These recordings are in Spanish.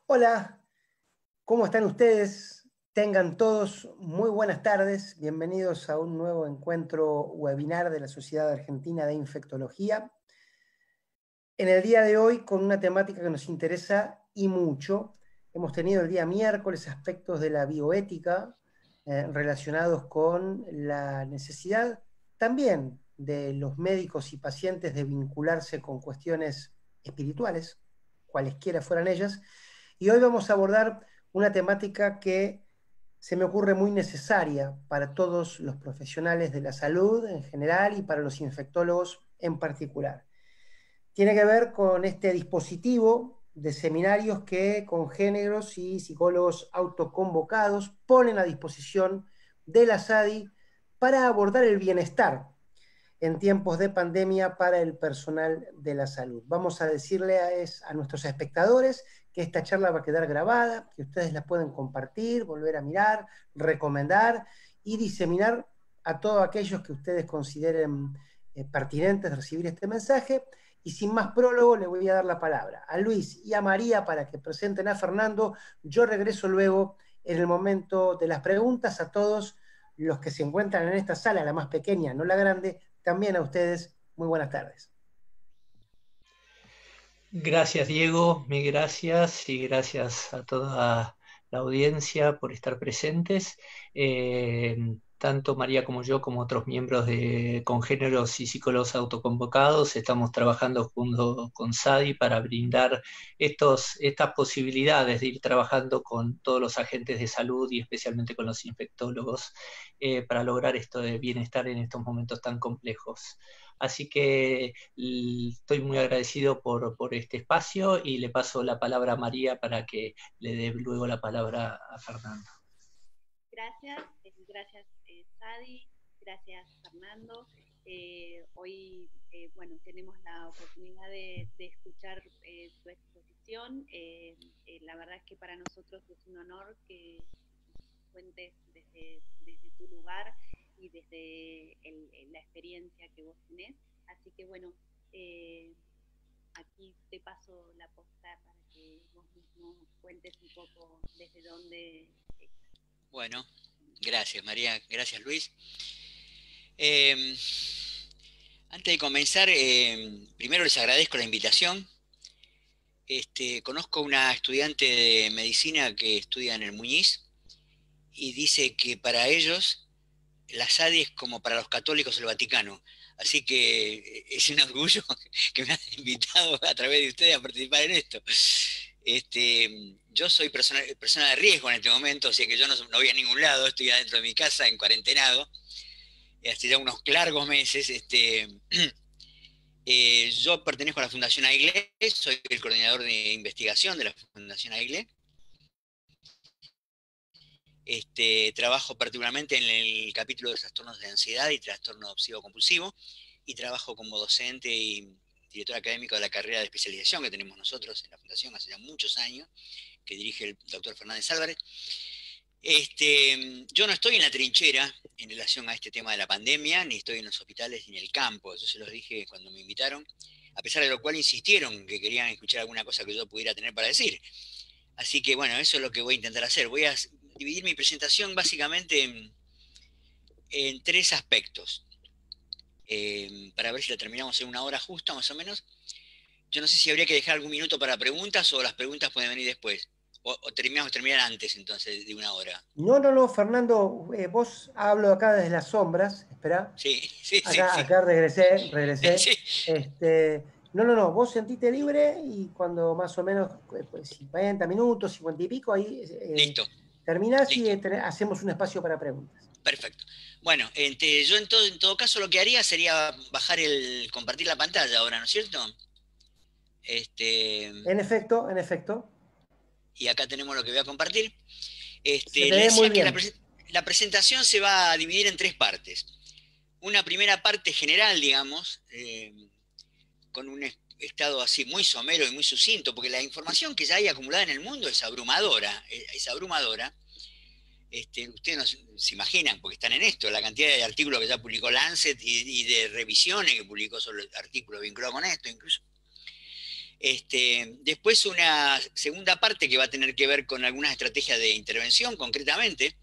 Hola, ¿cómo están ustedes? Tengan todos muy buenas tardes. Bienvenidos a un nuevo encuentro webinar de la Sociedad Argentina de Infectología. En el día de hoy, con una temática que nos interesa y mucho. Hemos tenido el día miércoles aspectos de la bioética relacionados con la necesidad también de los médicos y pacientes de vincularse con cuestiones espirituales, cualesquiera fueran ellas. Y hoy vamos a abordar una temática que se me ocurre muy necesaria para todos los profesionales de la salud en general y para los infectólogos en particular. Tiene que ver con este dispositivo de seminarios que congéneros y psicólogos autoconvocados ponen a disposición de la SADI para abordar el bienestar en tiempos de pandemia para el personal de la salud. Vamos a decirle a nuestros espectadores que esta charla va a quedar grabada, que ustedes la pueden compartir, volver a mirar, recomendar y diseminar a todos aquellos que ustedes consideren pertinentes de recibir este mensaje. Y sin más prólogo, le voy a dar la palabra a Luis y a María para que presenten a Fernando. Yo regreso luego en el momento de las preguntas a todos los que se encuentran en esta sala, la más pequeña, no la grande. También a ustedes, muy buenas tardes. Gracias, Diego, mil gracias y gracias a toda la audiencia por estar presentes. Tanto María como yo, como otros miembros de Congéneros y Psicólogos Autoconvocados, estamos trabajando junto con SADI para brindar estas posibilidades de ir trabajando con todos los agentes de salud y especialmente con los infectólogos para lograr esto de bienestar en estos momentos tan complejos. Así que estoy muy agradecido por este espacio y le paso la palabra a María para que le dé luego la palabra a Fernando. Gracias Sadi, gracias Fernando. Hoy bueno, tenemos la oportunidad de escuchar tu exposición. La verdad es que para nosotros es un honor que cuentes desde tu lugar y desde la experiencia que vos tenés. Así que bueno, aquí te paso la posta para que vos mismo cuentes un poco desde dónde estás. Bueno, gracias María, gracias Luis. Antes de comenzar, primero les agradezco la invitación. Conozco una estudiante de medicina que estudia en el Muñiz y dice que para ellos la SADI es como para los católicos el Vaticano. Así que es un orgullo que me hayan invitado a través de ustedes a participar en esto. Yo soy persona de riesgo en este momento, así que yo no voy a ningún lado, estoy adentro de mi casa en cuarentenado, hace ya unos largos meses. Yo pertenezco a la Fundación AIGLE, soy el coordinador de investigación de la Fundación AIGLE. Trabajo particularmente en el capítulo de trastornos de ansiedad y trastorno obsesivo-compulsivo, y trabajo como docente y director académico de la carrera de especialización que tenemos nosotros en la Fundación hace ya muchos años, que dirige el doctor Fernández Álvarez. Yo no estoy en la trinchera en relación a este tema de la pandemia, ni estoy en los hospitales ni en el campo, eso se los dije cuando me invitaron, a pesar de lo cual insistieron que querían escuchar alguna cosa que yo pudiera tener para decir. Así que bueno, eso es lo que voy a intentar hacer. Voy a dividir mi presentación básicamente en tres aspectos, para ver si la terminamos en una hora justa, más o menos. Yo no sé si habría que dejar algún minuto para preguntas o las preguntas pueden venir después. O terminar antes, entonces, de una hora. No, Fernando, vos hablo acá desde las sombras, espera. Sí. Acá regresé. Sí. No, vos sentite libre y cuando más o menos 50 minutos, 50 y pico, ahí Listo. terminás y hacemos un espacio para preguntas. Perfecto. Bueno, yo en todo caso lo que haría sería compartir la pantalla ahora, ¿no es cierto? En efecto. Y acá tenemos lo que voy a compartir. Se te Le ve decía muy que bien. la presentación se va a dividir en tres partes. Una primera parte general, digamos, con un estado así muy somero y muy sucinto, porque la información que ya hay acumulada en el mundo es abrumadora. Ustedes no se imaginan, porque están en esto, la cantidad de artículos que ya publicó Lancet y de revisiones que publicó sobre artículos vinculados con esto incluso. Después una segunda parte que va a tener que ver con algunas estrategias de intervención concretamente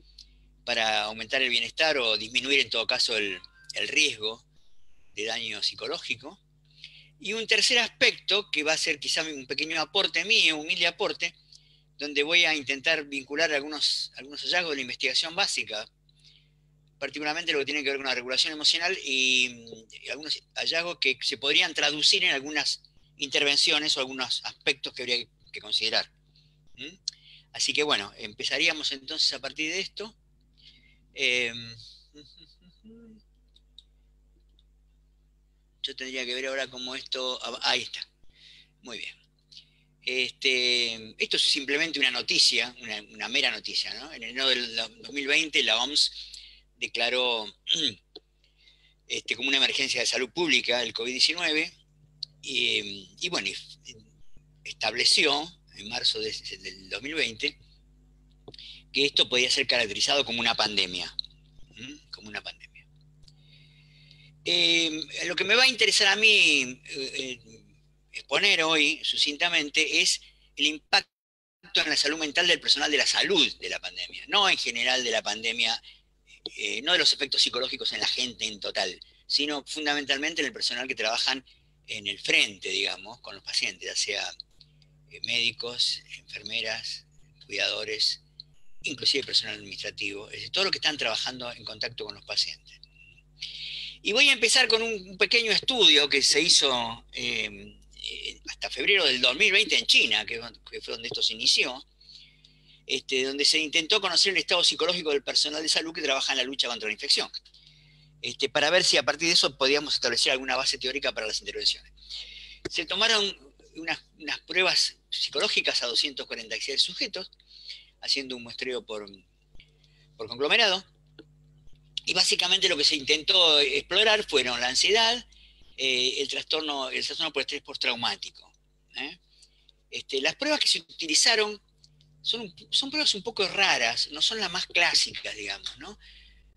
para aumentar el bienestar o disminuir en todo caso el riesgo de daño psicológico. Y un tercer aspecto que va a ser quizá un pequeño aporte mío, humilde aporte, donde voy a intentar vincular algunos hallazgos de la investigación básica, particularmente lo que tiene que ver con la regulación emocional y algunos hallazgos que se podrían traducir en algunas intervenciones o algunos aspectos que habría que considerar. Así que bueno, empezaríamos entonces a partir de esto. Yo tendría que ver ahora cómo esto... Ahí está. Muy bien. Esto es simplemente una noticia, una mera noticia, ¿no? En enero del 2020 la OMS declaró como una emergencia de salud pública el COVID-19 y bueno, estableció en marzo del 2020 que esto podía ser caracterizado como una pandemia. Como una pandemia. Lo que me va a interesar a mí exponer hoy sucintamente es el impacto en la salud mental del personal de la salud de la pandemia, no en general de la pandemia, no de los efectos psicológicos en la gente en total, sino fundamentalmente en el personal que trabajan en el frente, digamos, con los pacientes, ya sea médicos, enfermeras, cuidadores, inclusive personal administrativo, es decir, todo lo que están trabajando en contacto con los pacientes. Y voy a empezar con un pequeño estudio que se hizo hasta febrero del 2020 en China, que fue donde esto se inició, donde se intentó conocer el estado psicológico del personal de salud que trabaja en la lucha contra la infección, para ver si a partir de eso podíamos establecer alguna base teórica para las intervenciones. Se tomaron unas pruebas psicológicas a 246 sujetos, haciendo un muestreo por conglomerado, y básicamente lo que se intentó explorar fueron la ansiedad, el trastorno por estrés postraumático. Las pruebas que se utilizaron son pruebas un poco raras, no son las más clásicas, digamos, ¿no?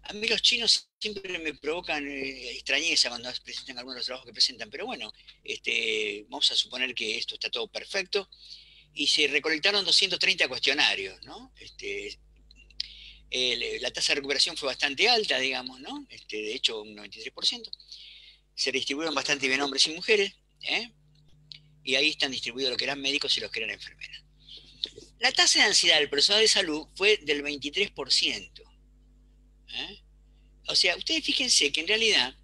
A mí los chinos siempre me provocan extrañeza cuando presentan algunos de los trabajos que presentan, pero bueno, vamos a suponer que esto está todo perfecto, y se recolectaron 230 cuestionarios, ¿no? La tasa de recuperación fue bastante alta, digamos, ¿no? De hecho, un 93%. Se distribuyeron bastante bien hombres y mujeres, y ahí están distribuidos los que eran médicos y los que eran enfermeras. La tasa de ansiedad del personal de salud fue del 23%. O sea, ustedes fíjense que en realidad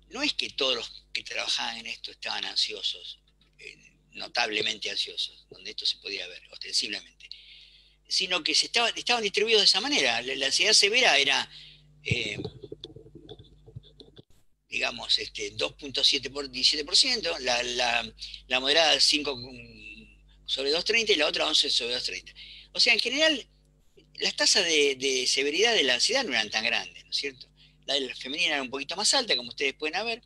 no es que todos los que trabajaban en esto estaban ansiosos, notablemente ansiosos, donde esto se podía ver ostensiblemente, sino que estaban distribuidos de esa manera. La ansiedad severa era, digamos, 2.17%, la moderada 5 sobre 230 y la otra 11 sobre 230. O sea, en general, las tasas de severidad de la ansiedad no eran tan grandes, ¿no es cierto? La de la femenina era un poquito más alta, como ustedes pueden ver,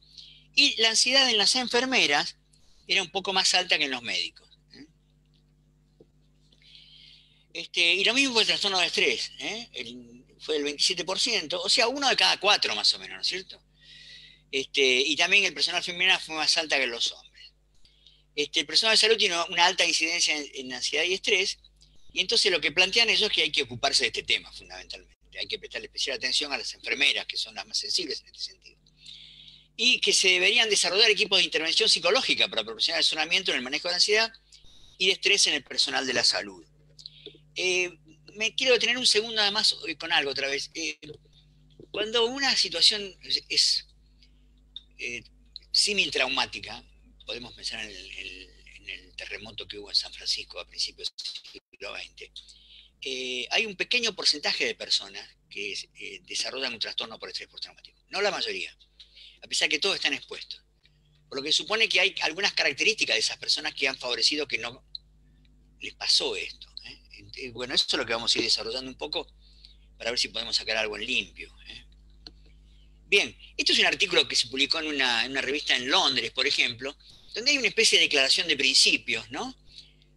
y la ansiedad en las enfermeras era un poco más alta que en los médicos. Y lo mismo fue el trastorno de estrés, fue el 27%, o sea, 1 de cada 4 más o menos, ¿no es cierto? Y también el personal femenino fue más alta que los hombres. El personal de salud tiene una alta incidencia en ansiedad y estrés, y entonces lo que plantean ellos es que hay que ocuparse de este tema, fundamentalmente. Hay que prestarle especial atención a las enfermeras, que son las más sensibles en este sentido. Y que se deberían desarrollar equipos de intervención psicológica para proporcionar asesoramiento en el manejo de ansiedad y de estrés en el personal de la salud. Me quiero detener un segundo además con algo otra vez. Cuando una situación es símil traumática, podemos pensar en el terremoto que hubo en San Francisco a principios del siglo XX, hay un pequeño porcentaje de personas que desarrollan un trastorno por estrés postraumático. No la mayoría, a pesar que todos están expuestos. Por lo que supone que hay algunas características de esas personas que han favorecido que no les pasó esto. Bueno, eso es lo que vamos a ir desarrollando un poco para ver si podemos sacar algo en limpio. Bien, esto es un artículo que se publicó en una revista en Londres, por ejemplo, donde hay una especie de declaración de principios, ¿no?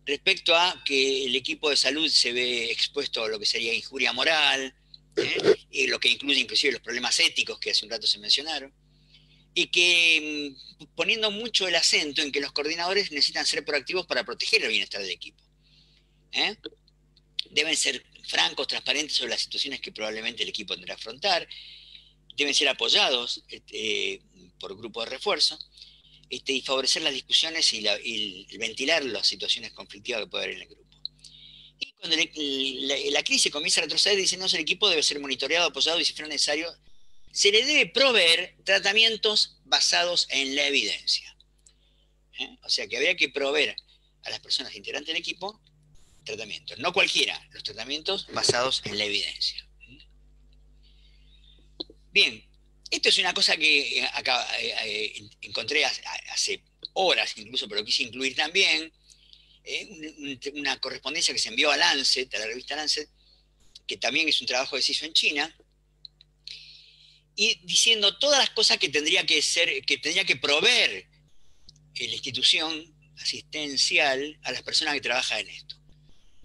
Respecto a que el equipo de salud se ve expuesto a lo que sería injuria moral, y lo que incluye inclusive los problemas éticos que hace un rato se mencionaron, y que poniendo mucho el acento en que los coordinadores necesitan ser proactivos para proteger el bienestar del equipo. Deben ser francos, transparentes sobre las situaciones que probablemente el equipo tendrá que afrontar, deben ser apoyados por grupos de refuerzo, y favorecer las discusiones y el ventilar las situaciones conflictivas que puede haber en el grupo. Y cuando la crisis comienza a retroceder, dicen, no, el equipo debe ser monitoreado, apoyado y si fuera necesario, se le debe proveer tratamientos basados en la evidencia. O sea que habría que proveer a las personas integrantes del equipo tratamientos, no cualquiera, los tratamientos basados en la evidencia. Bien, esto es una cosa que acá encontré hace horas incluso, pero quise incluir también, una correspondencia que se envió a Lancet, a la revista Lancet, que también es un trabajo que se hizo en China, y diciendo todas las cosas que tendría que proveer la institución asistencial a las personas que trabajan en esto.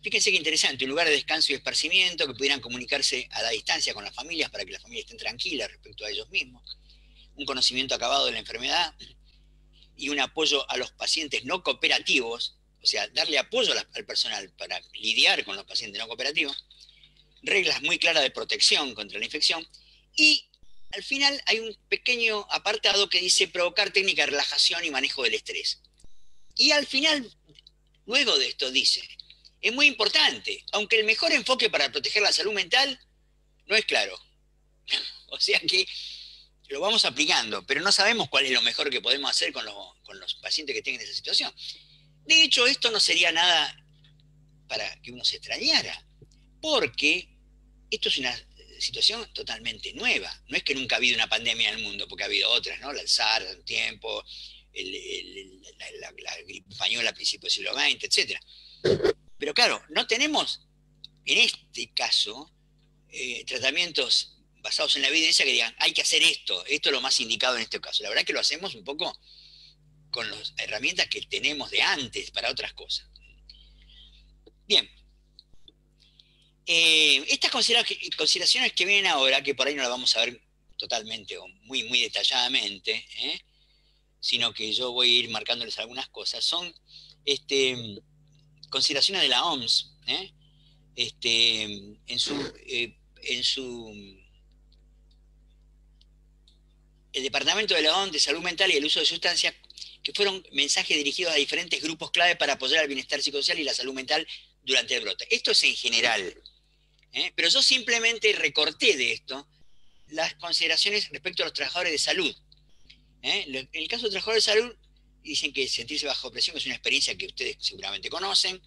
Fíjense qué interesante, un lugar de descanso y esparcimiento, que pudieran comunicarse a la distancia con las familias para que las familias estén tranquilas respecto a ellos mismos, un conocimiento acabado de la enfermedad y un apoyo a los pacientes no cooperativos, o sea, darle apoyo al personal para lidiar con los pacientes no cooperativos, reglas muy claras de protección contra la infección, y al final hay un pequeño apartado que dice provocar técnica de relajación y manejo del estrés. Y al final, luego de esto dice, es muy importante, aunque el mejor enfoque para proteger la salud mental no es claro. O sea que lo vamos aplicando, pero no sabemos cuál es lo mejor que podemos hacer con los pacientes que tengan esa situación. De hecho, esto no sería nada para que uno se extrañara, porque esto es una situación totalmente nueva. No es que nunca ha habido una pandemia en el mundo, porque ha habido otras, ¿no? La SARS hace un tiempo, la gripe española a principios del siglo XX, etc. Pero claro, no tenemos, en este caso, tratamientos basados en la evidencia que digan, hay que hacer esto es lo más indicado en este caso. La verdad es que lo hacemos un poco con las herramientas que tenemos de antes para otras cosas. Bien. Estas consideraciones que vienen ahora, que por ahí no las vamos a ver totalmente o muy, muy detalladamente, sino que yo voy a ir marcándoles algunas cosas, son consideraciones de la OMS, el Departamento de la OMS de Salud Mental y el Uso de Sustancias, que fueron mensajes dirigidos a diferentes grupos clave para apoyar el bienestar psicosocial y la salud mental durante el brote. Esto es en general. Pero yo simplemente recorté de esto las consideraciones respecto a los trabajadores de salud. En el caso de los trabajadores de salud, dicen que sentirse bajo presión es una experiencia que ustedes seguramente conocen.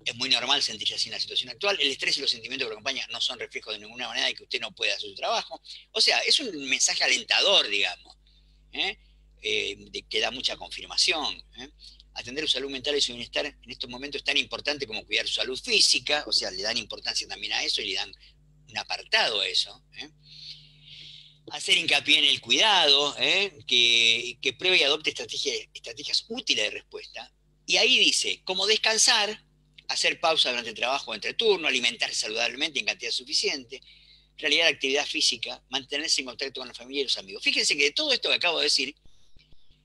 Es muy normal sentirse así en la situación actual. El estrés y los sentimientos que lo acompañan no son reflejos de ninguna manera de que usted no pueda hacer su trabajo. O sea, es un mensaje alentador, digamos, que da mucha confirmación. Atender su salud mental y su bienestar en estos momentos es tan importante como cuidar su salud física, o sea, le dan importancia también a eso y le dan un apartado a eso. Hacer hincapié en el cuidado, que pruebe y adopte estrategias útiles de respuesta. Y ahí dice, como descansar, hacer pausa durante el trabajo o entre turno, alimentarse saludablemente en cantidad suficiente, realizar actividad física, mantenerse en contacto con la familia y los amigos. Fíjense que de todo esto que acabo de decir,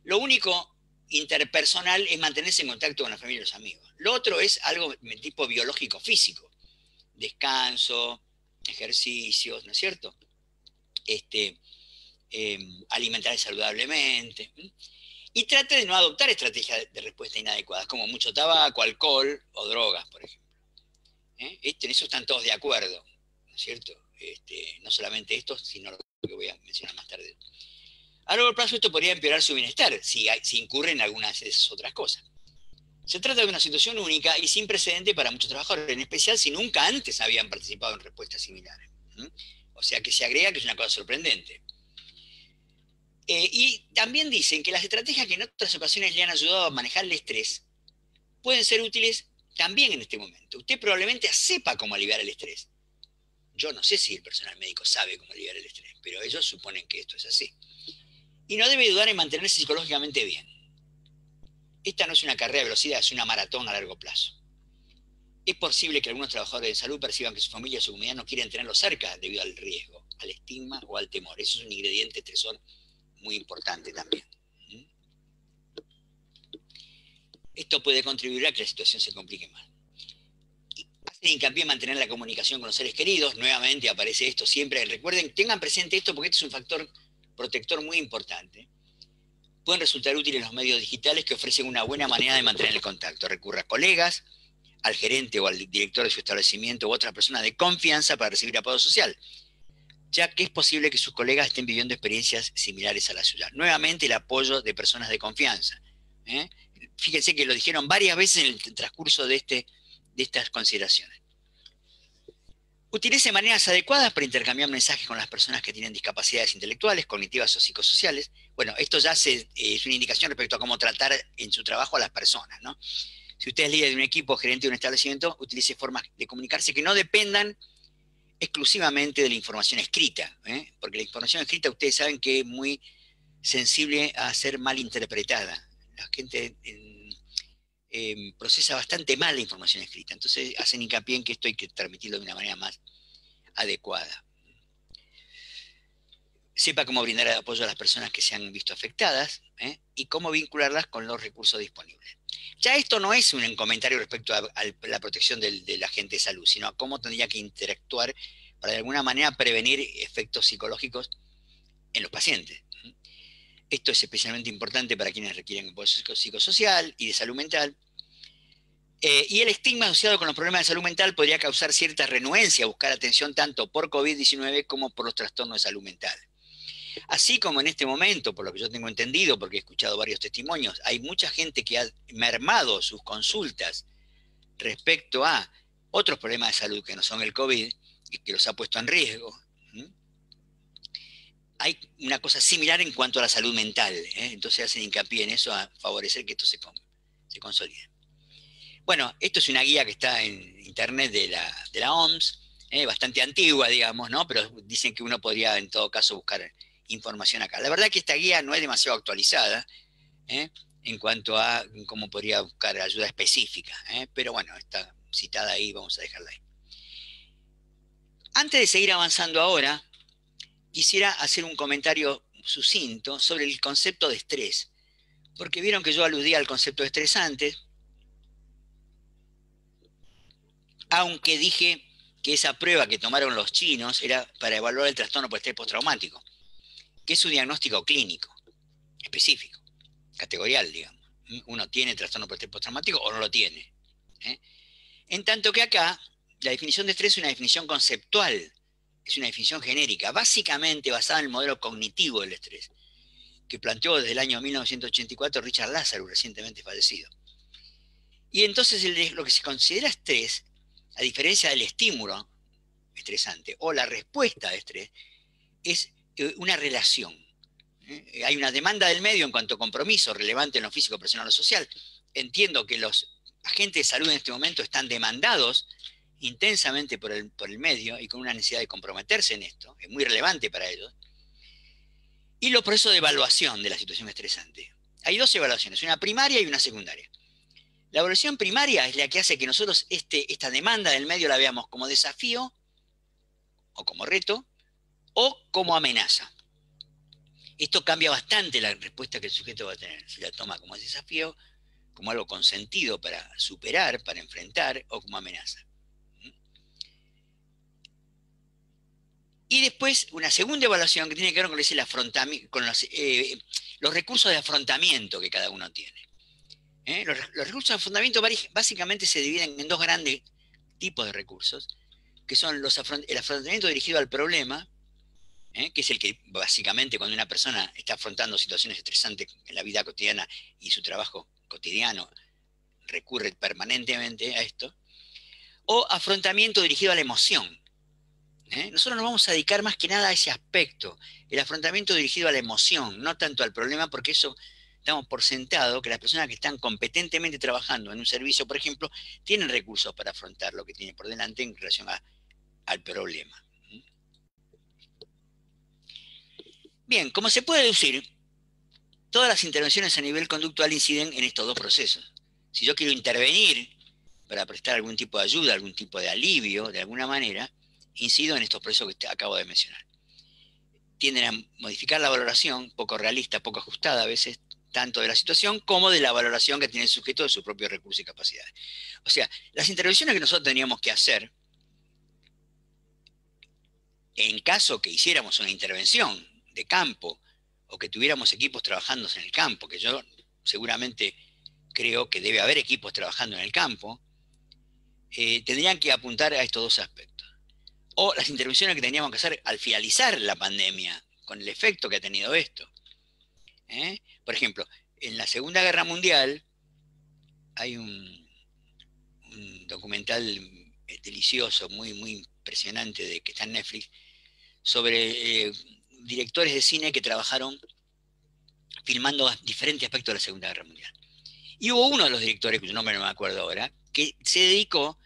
lo único interpersonal es mantenerse en contacto con la familia y los amigos. Lo otro es algo de tipo biológico físico. Descanso, ejercicios, ¿no es cierto? Alimentarse saludablemente. Y trate de no adoptar estrategias de respuesta inadecuadas, como mucho tabaco, alcohol o drogas, por ejemplo. En eso están todos de acuerdo, ¿no es cierto? No solamente esto, sino lo que voy a mencionar más tarde. A largo plazo esto podría empeorar su bienestar si incurre en algunas de esas otras cosas. Se trata de una situación única y sin precedente para muchos trabajadores, en especial si nunca antes habían participado en respuestas similares. O sea que se agrega que es una cosa sorprendente. Y también dicen que las estrategias que en otras ocasiones le han ayudado a manejar el estrés pueden ser útiles también en este momento. Usted probablemente sepa cómo aliviar el estrés. Yo no sé si el personal médico sabe cómo aliviar el estrés, pero ellos suponen que esto es así. Y no debe dudar en mantenerse psicológicamente bien. Esta no es una carrera de velocidad, es una maratón a largo plazo. Es posible que algunos trabajadores de salud perciban que su familia o su comunidad no quieren tenerlo cerca debido al riesgo, al estigma o al temor. Eso es un ingrediente estresor muy importante también. Esto puede contribuir a que la situación se complique más. Hacen hincapié en mantener la comunicación con los seres queridos. Nuevamente aparece esto siempre. Recuerden, tengan presente esto porque este es un factor protector muy importante. Pueden resultar útiles los medios digitales que ofrecen una buena manera de mantener el contacto. Recurra a colegas, al gerente o al director de su establecimiento u otra persona de confianza para recibir apoyo social, ya que es posible que sus colegas estén viviendo experiencias similares a la suya. Nuevamente el apoyo de personas de confianza. Fíjense que lo dijeron varias veces en el transcurso de estas consideraciones. Utilice maneras adecuadas para intercambiar mensajes con las personas que tienen discapacidades intelectuales, cognitivas o psicosociales. Bueno, esto ya es una indicación respecto a cómo tratar en su trabajo a las personas, ¿no? Si usted es líder de un equipo, gerente de un establecimiento, utilice formas de comunicarse que no dependan exclusivamente de la información escrita, porque la información escrita ustedes saben que es muy sensible a ser mal interpretada. La gente procesa bastante mal la información escrita, entonces hacen hincapié en que esto hay que transmitirlo de una manera más adecuada. Sepa cómo brindar apoyo a las personas que se han visto afectadas y cómo vincularlas con los recursos disponibles. Ya esto no es un comentario respecto a la protección del agente de salud, sino a cómo tendría que interactuar para de alguna manera prevenir efectos psicológicos en los pacientes. Esto es especialmente importante para quienes requieren apoyo psicosocial y de salud mental. Y el estigma asociado con los problemas de salud mental podría causar cierta renuencia a buscar atención tanto por COVID-19 como por los trastornos de salud mental. Así como en este momento, por lo que yo tengo entendido, porque he escuchado varios testimonios, hay mucha gente que ha mermado sus consultas respecto a otros problemas de salud que no son el COVID y que los ha puesto en riesgo. Hay una cosa similar en cuanto a la salud mental, entonces hacen hincapié en eso a favorecer que esto se consolide. Bueno, esto es una guía que está en internet de la OMS, bastante antigua, digamos, ¿no? Pero dicen que uno podría en todo caso buscar información acá. La verdad es que esta guía no es demasiado actualizada en cuanto a cómo podría buscar ayuda específica, pero bueno, está citada ahí, vamos a dejarla ahí. Antes de seguir avanzando ahora, quisiera hacer un comentario sucinto sobre el concepto de estrés, porque vieron que yo aludía al concepto de estrés antes, aunque dije que esa prueba que tomaron los chinos era para evaluar el trastorno por estrés postraumático, que es un diagnóstico clínico, específico, categorial, digamos. Uno tiene trastorno por estrés postraumático o no lo tiene. En tanto que acá, la definición de estrés es una definición conceptual, es una definición genérica, básicamente basada en el modelo cognitivo del estrés, que planteó desde el año 1984 Richard Lazarus, recientemente fallecido. Y entonces lo que se considera estrés, a diferencia del estímulo estresante o la respuesta de estrés, es una relación. Hay una demanda del medio en cuanto a compromiso relevante en lo físico, personal o social. Entiendo que los agentes de salud en este momento están demandados intensamente por el medio y con una necesidad de comprometerse en esto, es muy relevante para ellos. Y los procesos de evaluación de la situación estresante. Hay dos evaluaciones, una primaria y una secundaria. La evaluación primaria es la que hace que nosotros esta demanda del medio la veamos como desafío o como reto o como amenaza. Esto cambia bastante la respuesta que el sujeto va a tener, si la toma como desafío, como algo consentido para superar, para enfrentar o como amenaza. Y después una segunda evaluación que tiene que ver con los recursos de afrontamiento que cada uno tiene. Los recursos de afrontamiento básicamente se dividen en dos grandes tipos de recursos, que son el afrontamiento dirigido al problema, que es el que básicamente cuando una persona está afrontando situaciones estresantes en la vida cotidiana y su trabajo cotidiano recurre permanentemente a esto, o afrontamiento dirigido a la emoción. Nosotros nos vamos a dedicar más que nada a ese aspecto, el afrontamiento dirigido a la emoción, no tanto al problema, porque eso damos por sentado que las personas que están competentemente trabajando en un servicio, por ejemplo, tienen recursos para afrontar lo que tienen por delante en relación al problema. Bien, como se puede deducir, todas las intervenciones a nivel conductual inciden en estos dos procesos. Si yo quiero intervenir para prestar algún tipo de ayuda, algún tipo de alivio, de alguna manera, incido en estos procesos que acabo de mencionar. tienden a modificar la valoración, poco realista, poco ajustada a veces, tanto de la situación como de la valoración que tiene el sujeto de su propio recurso y capacidades. O sea, las intervenciones que nosotros teníamos que hacer, en caso que hiciéramos una intervención de campo o que tuviéramos equipos trabajando en el campo, que yo seguramente creo que debe haber equipos trabajando en el campo, tendrían que apuntar a estos dos aspectos. O las intervenciones que teníamos que hacer al finalizar la pandemia, con el efecto que ha tenido esto. Por ejemplo, en la Segunda Guerra Mundial hay un documental delicioso, muy, muy impresionante, que está en Netflix, sobre directores de cine que trabajaron filmando diferentes aspectos de la Segunda Guerra Mundial. Y hubo uno de los directores, cuyo nombre no me acuerdo ahora, que se dedicó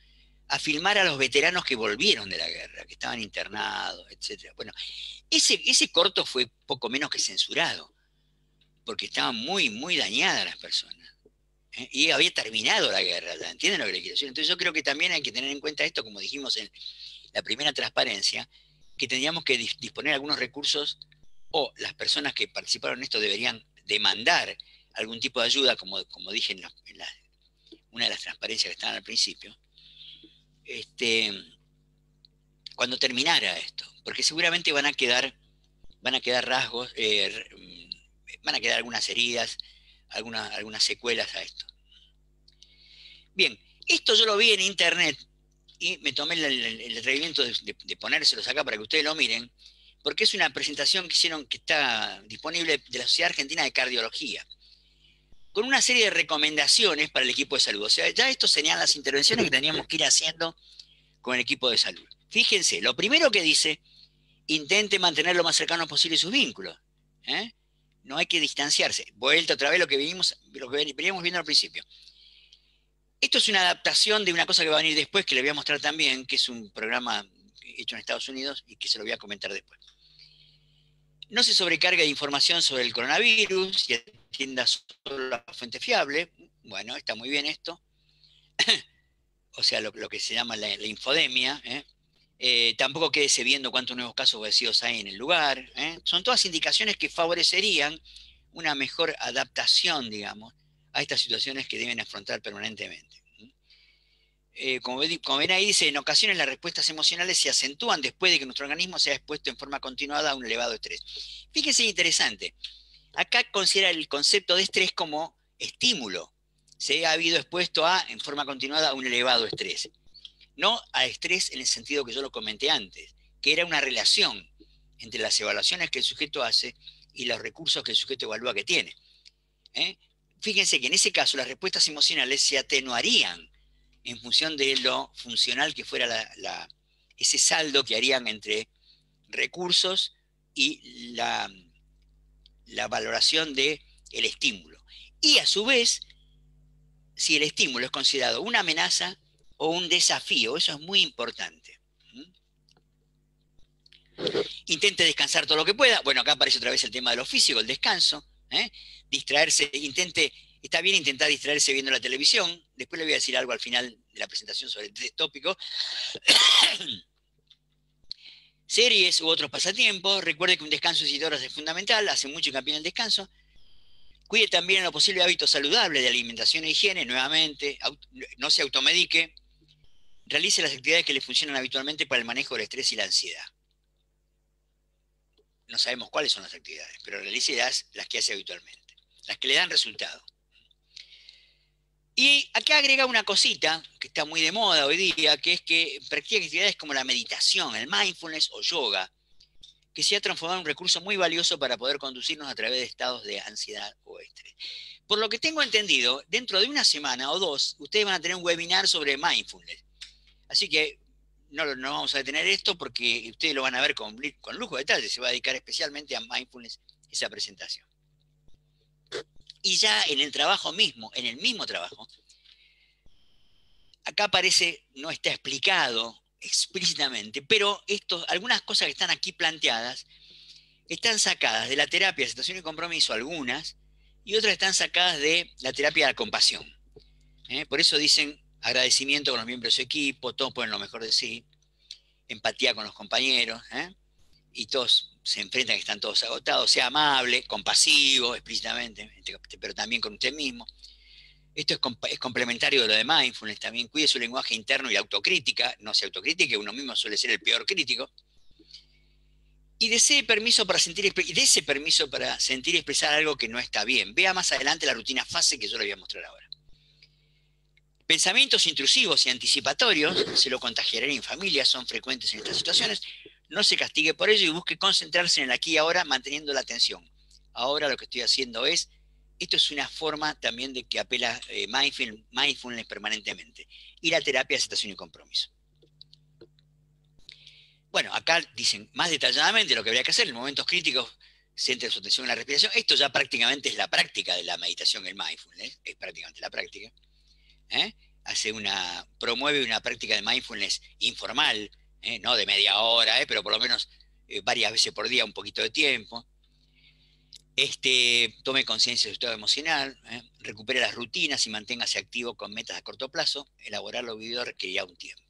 a filmar a los veteranos que volvieron de la guerra, que estaban internados, etc. Bueno, ese corto fue poco menos que censurado, porque estaban muy, muy dañadas las personas. Y había terminado la guerra, ¿entienden lo que le quiero decir? Entonces yo creo que también hay que tener en cuenta esto, como dijimos en la primera transparencia, que tendríamos que disponer algunos recursos, o las personas que participaron en esto deberían demandar algún tipo de ayuda, como dije en una de las transparencias que estaban al principio, cuando terminara esto, porque seguramente van a quedar rasgos, van a quedar algunas heridas, algunas secuelas a esto. Bien, esto yo lo vi en internet y me tomé el atrevimiento de ponérselos acá para que ustedes lo miren, porque es una presentación que hicieron, que está disponible, de la Sociedad Argentina de Cardiología, con una serie de recomendaciones para el equipo de salud. O sea, ya esto serían las intervenciones que teníamos que ir haciendo con el equipo de salud. Fíjense, lo primero que dice: intente mantener lo más cercano posible sus vínculos. No hay que distanciarse. Vuelta otra vez lo que veníamos viendo al principio. Esto es una adaptación de una cosa que va a venir después, que le voy a mostrar también, que es un programa hecho en Estados Unidos y que se lo voy a comentar después. No se sobrecargue de información sobre el coronavirus y atienda solo la fuente fiable. Bueno, está muy bien esto. O sea, lo que se llama la infodemia. Tampoco quédese viendo cuántos nuevos casos fallecidos hay en el lugar. Son todas indicaciones que favorecerían una mejor adaptación, digamos, a estas situaciones que deben afrontar permanentemente. Como ven ahí, dice: en ocasiones las respuestas emocionales se acentúan después de que nuestro organismo sea expuesto en forma continuada a un elevado estrés. Fíjense, interesante. Acá considera el concepto de estrés como estímulo. Se ha habido expuesto en forma continuada a un elevado estrés. No a estrés en el sentido que yo lo comenté antes, que era una relación entre las evaluaciones que el sujeto hace y los recursos que el sujeto evalúa que tiene. Fíjense que en ese caso las respuestas emocionales se atenuarían en función de lo funcional que fuera ese saldo que harían entre recursos y la valoración del estímulo. Y a su vez, si el estímulo es considerado una amenaza o un desafío, eso es muy importante. Intente descansar todo lo que pueda. Bueno, acá aparece otra vez el tema de lo físico, el descanso. Distraerse, está bien intentar distraerse viendo la televisión. Después le voy a decir algo al final de la presentación sobre este tópico. Series u otros pasatiempos. Recuerde que un descanso de 7 horas es fundamental. Hace mucho hincapié en el descanso. Cuide también en lo posible hábitos saludables de alimentación e higiene. Nuevamente, no se automedique. Realice las actividades que le funcionan habitualmente para el manejo del estrés y la ansiedad. No sabemos cuáles son las actividades, pero realice las que hace habitualmente, las que le dan resultado. Y acá agrega una cosita que está muy de moda hoy día, que es que practica actividades como la meditación, el mindfulness o yoga, que se ha transformado en un recurso muy valioso para poder conducirnos a través de estados de ansiedad o estrés. Por lo que tengo entendido, dentro de una semana o dos, ustedes van a tener un webinar sobre mindfulness. Así que no vamos a detener esto porque ustedes lo van a ver con lujo de detalle. Se va a dedicar especialmente a mindfulness esa presentación. Y ya en el trabajo mismo, en el mismo trabajo, acá parece, no está explicado explícitamente, pero algunas cosas que están aquí planteadas están sacadas de la terapia de aceptación y compromiso, algunas, y otras están sacadas de la terapia de la compasión. Por eso dicen agradecimiento con los miembros de su equipo, todos ponen lo mejor de sí, empatía con los compañeros, y todos se enfrentan que están todos agotados. Sea amable, compasivo, explícitamente, pero también con usted mismo. Esto es complementario de lo de mindfulness también. Cuide su lenguaje interno y la autocrítica. No se autocritique, uno mismo suele ser el peor crítico. Y desee permiso para sentir, dese permiso para sentir y expresar algo que no está bien. Vea más adelante la rutina fase que yo le voy a mostrar ahora. Pensamientos intrusivos y anticipatorios, se lo contagiarán en familia, son frecuentes en estas situaciones. No se castigue por ello y busque concentrarse en el aquí y ahora manteniendo la atención. Ahora lo que estoy haciendo es, esto es una forma también de que apela mindfulness permanentemente. Y la terapia de aceptación y compromiso. Bueno, acá dicen más detalladamente lo que habría que hacer en momentos críticos, centre su atención en la respiración. Esto ya prácticamente es la práctica de la meditación, el mindfulness, es prácticamente la práctica. Promueve una práctica de mindfulness informal, no de media hora, pero por lo menos varias veces por día, un poquito de tiempo. Tome conciencia de su estado emocional, recupere las rutinas y manténgase activo con metas a corto plazo. Elaborar los videos requerirá un tiempo.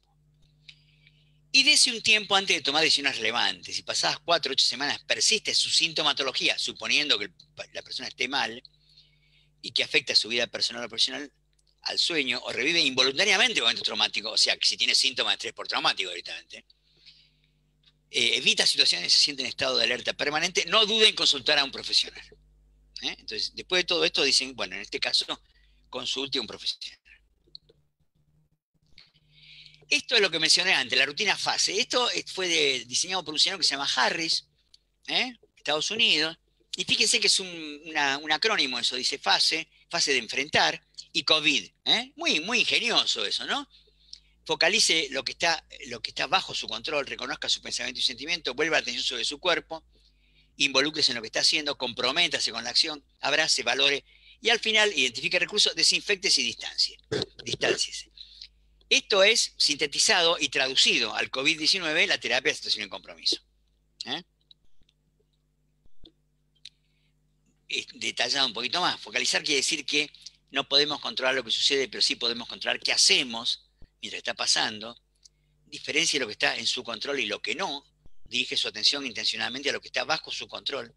Y dese un tiempo antes de tomar decisiones relevantes. Si pasadas 4 o 8 semanas persiste su sintomatología, suponiendo que la persona esté mal y que afecta a su vida personal o profesional, al sueño, o revive involuntariamente un evento traumático, o sea, que si tiene síntomas de estrés por traumático directamente, evita situaciones y se siente en estado de alerta permanente, no dude en consultar a un profesional. Entonces, después de todo esto dicen, bueno, en este caso, consulte a un profesional. Esto es lo que mencioné antes, la rutina fase. Esto fue diseñado por un señor que se llama Harris, Estados Unidos, y fíjense que es un acrónimo eso, dice fase de enfrentar, y COVID. Muy, muy ingenioso eso, ¿no? Focalice lo que está bajo su control, reconozca su pensamiento y sentimiento, vuelva la atención sobre su cuerpo, involúcrese en lo que está haciendo, comprométase con la acción, abrace, valore, y al final identifique recursos, desinféctese y distánciese. Esto es sintetizado y traducido al COVID-19, la terapia de aceptación y compromiso. Detallado un poquito más. Focalizar quiere decir que no podemos controlar lo que sucede, pero sí podemos controlar qué hacemos mientras está pasando. Diferencia lo que está en su control y lo que no. Dirige su atención intencionalmente a lo que está bajo su control.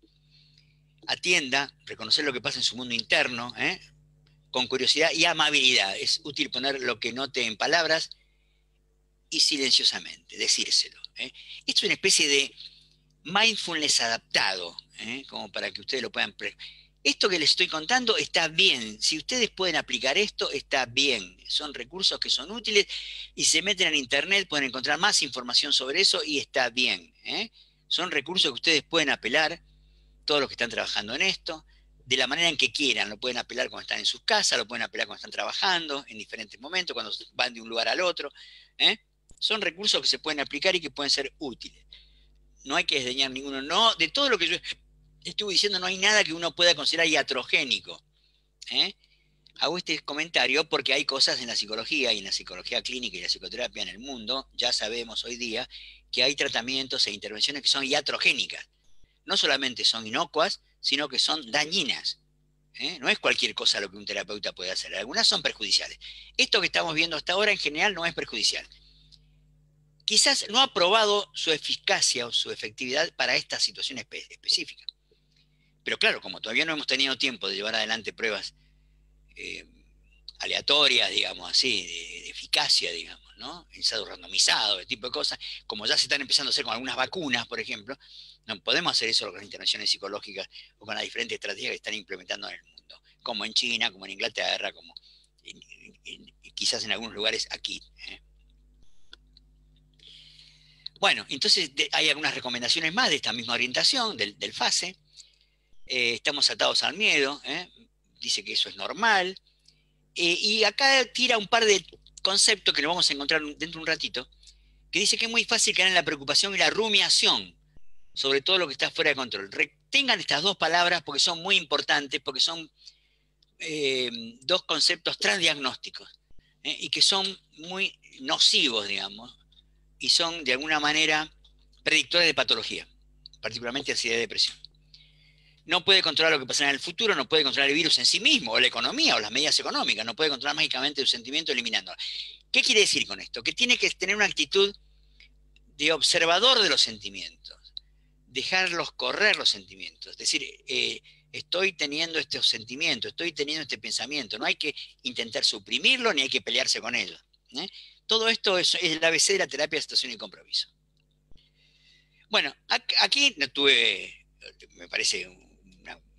Atienda, reconocer lo que pasa en su mundo interno, con curiosidad y amabilidad. Es útil poner lo que note en palabras y silenciosamente, decírselo. Esto es una especie de mindfulness adaptado, como para que ustedes lo puedan... Esto que les estoy contando está bien. Si ustedes pueden aplicar esto, está bien. Son recursos que son útiles y se meten en internet, pueden encontrar más información sobre eso y está bien. Son recursos que ustedes pueden apelar, todos los que están trabajando en esto, de la manera en que quieran. Lo pueden apelar cuando están en sus casas, lo pueden apelar cuando están trabajando, en diferentes momentos, cuando van de un lugar al otro. Son recursos que se pueden aplicar y que pueden ser útiles. No hay que desdeñar ninguno. No, de todo lo que yo estuve diciendo, no hay nada que uno pueda considerar iatrogénico. Hago este comentario porque hay cosas en la psicología y en la psicología clínica y la psicoterapia en el mundo, ya sabemos hoy día, que hay tratamientos e intervenciones que son iatrogénicas. No solamente son inocuas, sino que son dañinas. No es cualquier cosa lo que un terapeuta puede hacer. Algunas son perjudiciales. Esto que estamos viendo hasta ahora en general no es perjudicial. Quizás no ha probado su eficacia o su efectividad para esta situación específica. Pero claro, como todavía no hemos tenido tiempo de llevar adelante pruebas aleatorias, digamos así, de eficacia, digamos, ¿no? Ensayos randomizados, ese tipo de cosas, como ya se están empezando a hacer con algunas vacunas, por ejemplo, no podemos hacer eso con las intervenciones psicológicas o con las diferentes estrategias que están implementando en el mundo, como en China, como en Inglaterra, como quizás en algunos lugares aquí. Bueno, entonces hay algunas recomendaciones más de esta misma orientación, del FASE. Estamos atados al miedo, dice que eso es normal. Y acá tira un par de conceptos que lo vamos a encontrar dentro de un ratito, que dice que es muy fácil caer en la preocupación y la rumiación sobre todo lo que está fuera de control. Retengan estas dos palabras porque son muy importantes, porque son dos conceptos transdiagnósticos y que son muy nocivos, digamos, y son de alguna manera predictores de patología, particularmente ansiedad y depresión. No puede controlar lo que pasará en el futuro, no puede controlar el virus en sí mismo, o la economía, o las medidas económicas, no puede controlar mágicamente su sentimiento eliminándolo. ¿Qué quiere decir con esto? Que tiene que tener una actitud de observador de los sentimientos, dejarlos correr los sentimientos. Es decir, estoy teniendo estos sentimientos, estoy teniendo este pensamiento. No hay que intentar suprimirlo ni hay que pelearse con ellos. Todo esto es el ABC de la terapia de aceptación y compromiso. Bueno, aquí tuve, me parece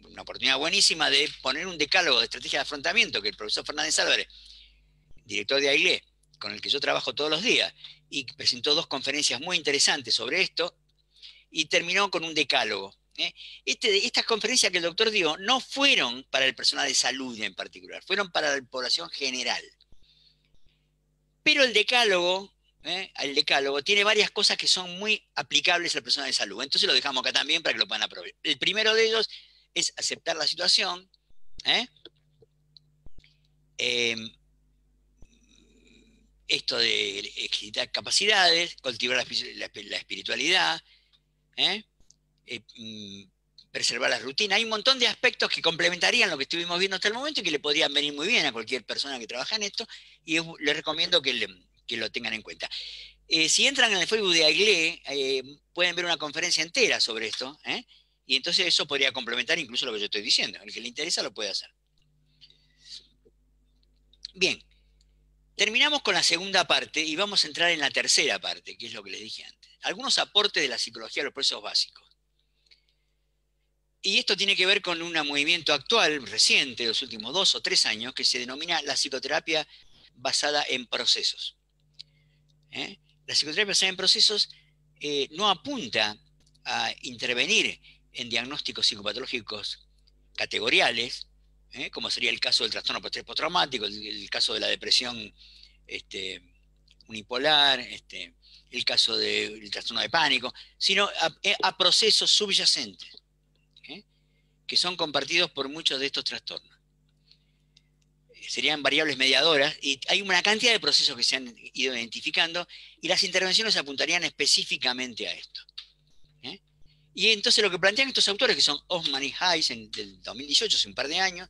una oportunidad buenísima de poner un decálogo de estrategia de afrontamiento que el profesor Fernández Álvarez, director de AILE, con el que yo trabajo todos los días, y presentó 2 conferencias muy interesantes sobre esto, y terminó con un decálogo. Estas conferencias que el doctor dio no fueron para el personal de salud en particular, fueron para la población general. Pero el decálogo tiene varias cosas que son muy aplicables al personal de salud. Entonces lo dejamos acá también para que lo puedan aprobar. El primero de ellos es aceptar la situación, esto de ejercitar capacidades, cultivar la espiritualidad, preservar la rutina. Hay un montón de aspectos que complementarían lo que estuvimos viendo hasta el momento y que le podrían venir muy bien a cualquier persona que trabaja en esto, y les recomiendo que lo tengan en cuenta. Si entran en el Facebook de AIGLE, pueden ver una conferencia entera sobre esto, y entonces eso podría complementar incluso lo que yo estoy diciendo. El que le interesa lo puede hacer. Bien, terminamos con la segunda parte y vamos a entrar en la tercera parte, que es lo que les dije antes. Algunos aportes de la psicología a los procesos básicos. Y esto tiene que ver con un movimiento actual, reciente, de los últimos 2 o 3 años, que se denomina la psicoterapia basada en procesos. La psicoterapia basada en procesos no apunta a intervenir en diagnósticos psicopatológicos categoriales, como sería el caso del trastorno postraumático, el caso de la depresión unipolar, el caso del trastorno de pánico, sino a procesos subyacentes, que son compartidos por muchos de estos trastornos. Serían variables mediadoras, y hay una cantidad de procesos que se han ido identificando, y las intervenciones apuntarían específicamente a esto. Y entonces lo que plantean estos autores, que son Osman y Hayes, del 2018, hace un par de años,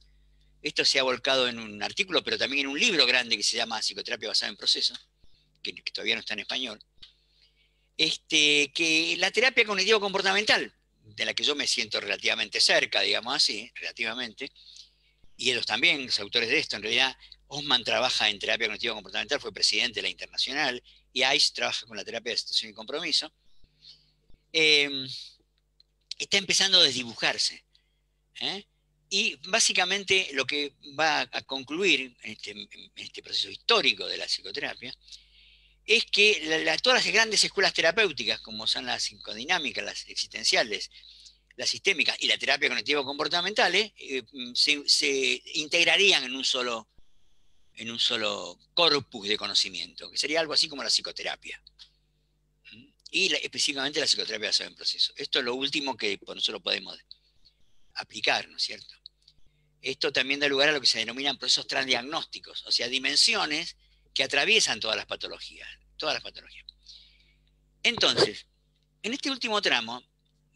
esto se ha volcado en un artículo, pero también en un libro grande que se llama Psicoterapia basada en procesos, que todavía no está en español, que la terapia cognitivo-comportamental, de la que yo me siento relativamente cerca, digamos así, relativamente, y ellos también, los autores de esto, en realidad, Osman trabaja en terapia cognitivo-comportamental, fue presidente de la Internacional, y Hayes trabaja con la terapia de aceptación y compromiso, está empezando a desdibujarse. Y básicamente lo que va a concluir en este proceso histórico de la psicoterapia es que todas las grandes escuelas terapéuticas, como son las psicodinámicas, las existenciales, las sistémicas y la terapia cognitivo-comportamental, se integrarían en un solo corpus de conocimiento, que sería algo así como la psicoterapia. Y específicamente la psicoterapia basada en procesos. Esto es lo último que nosotros podemos aplicar, ¿no es cierto? Esto también da lugar a lo que se denominan procesos transdiagnósticos, o sea, dimensiones que atraviesan todas las patologías. Entonces, en este último tramo,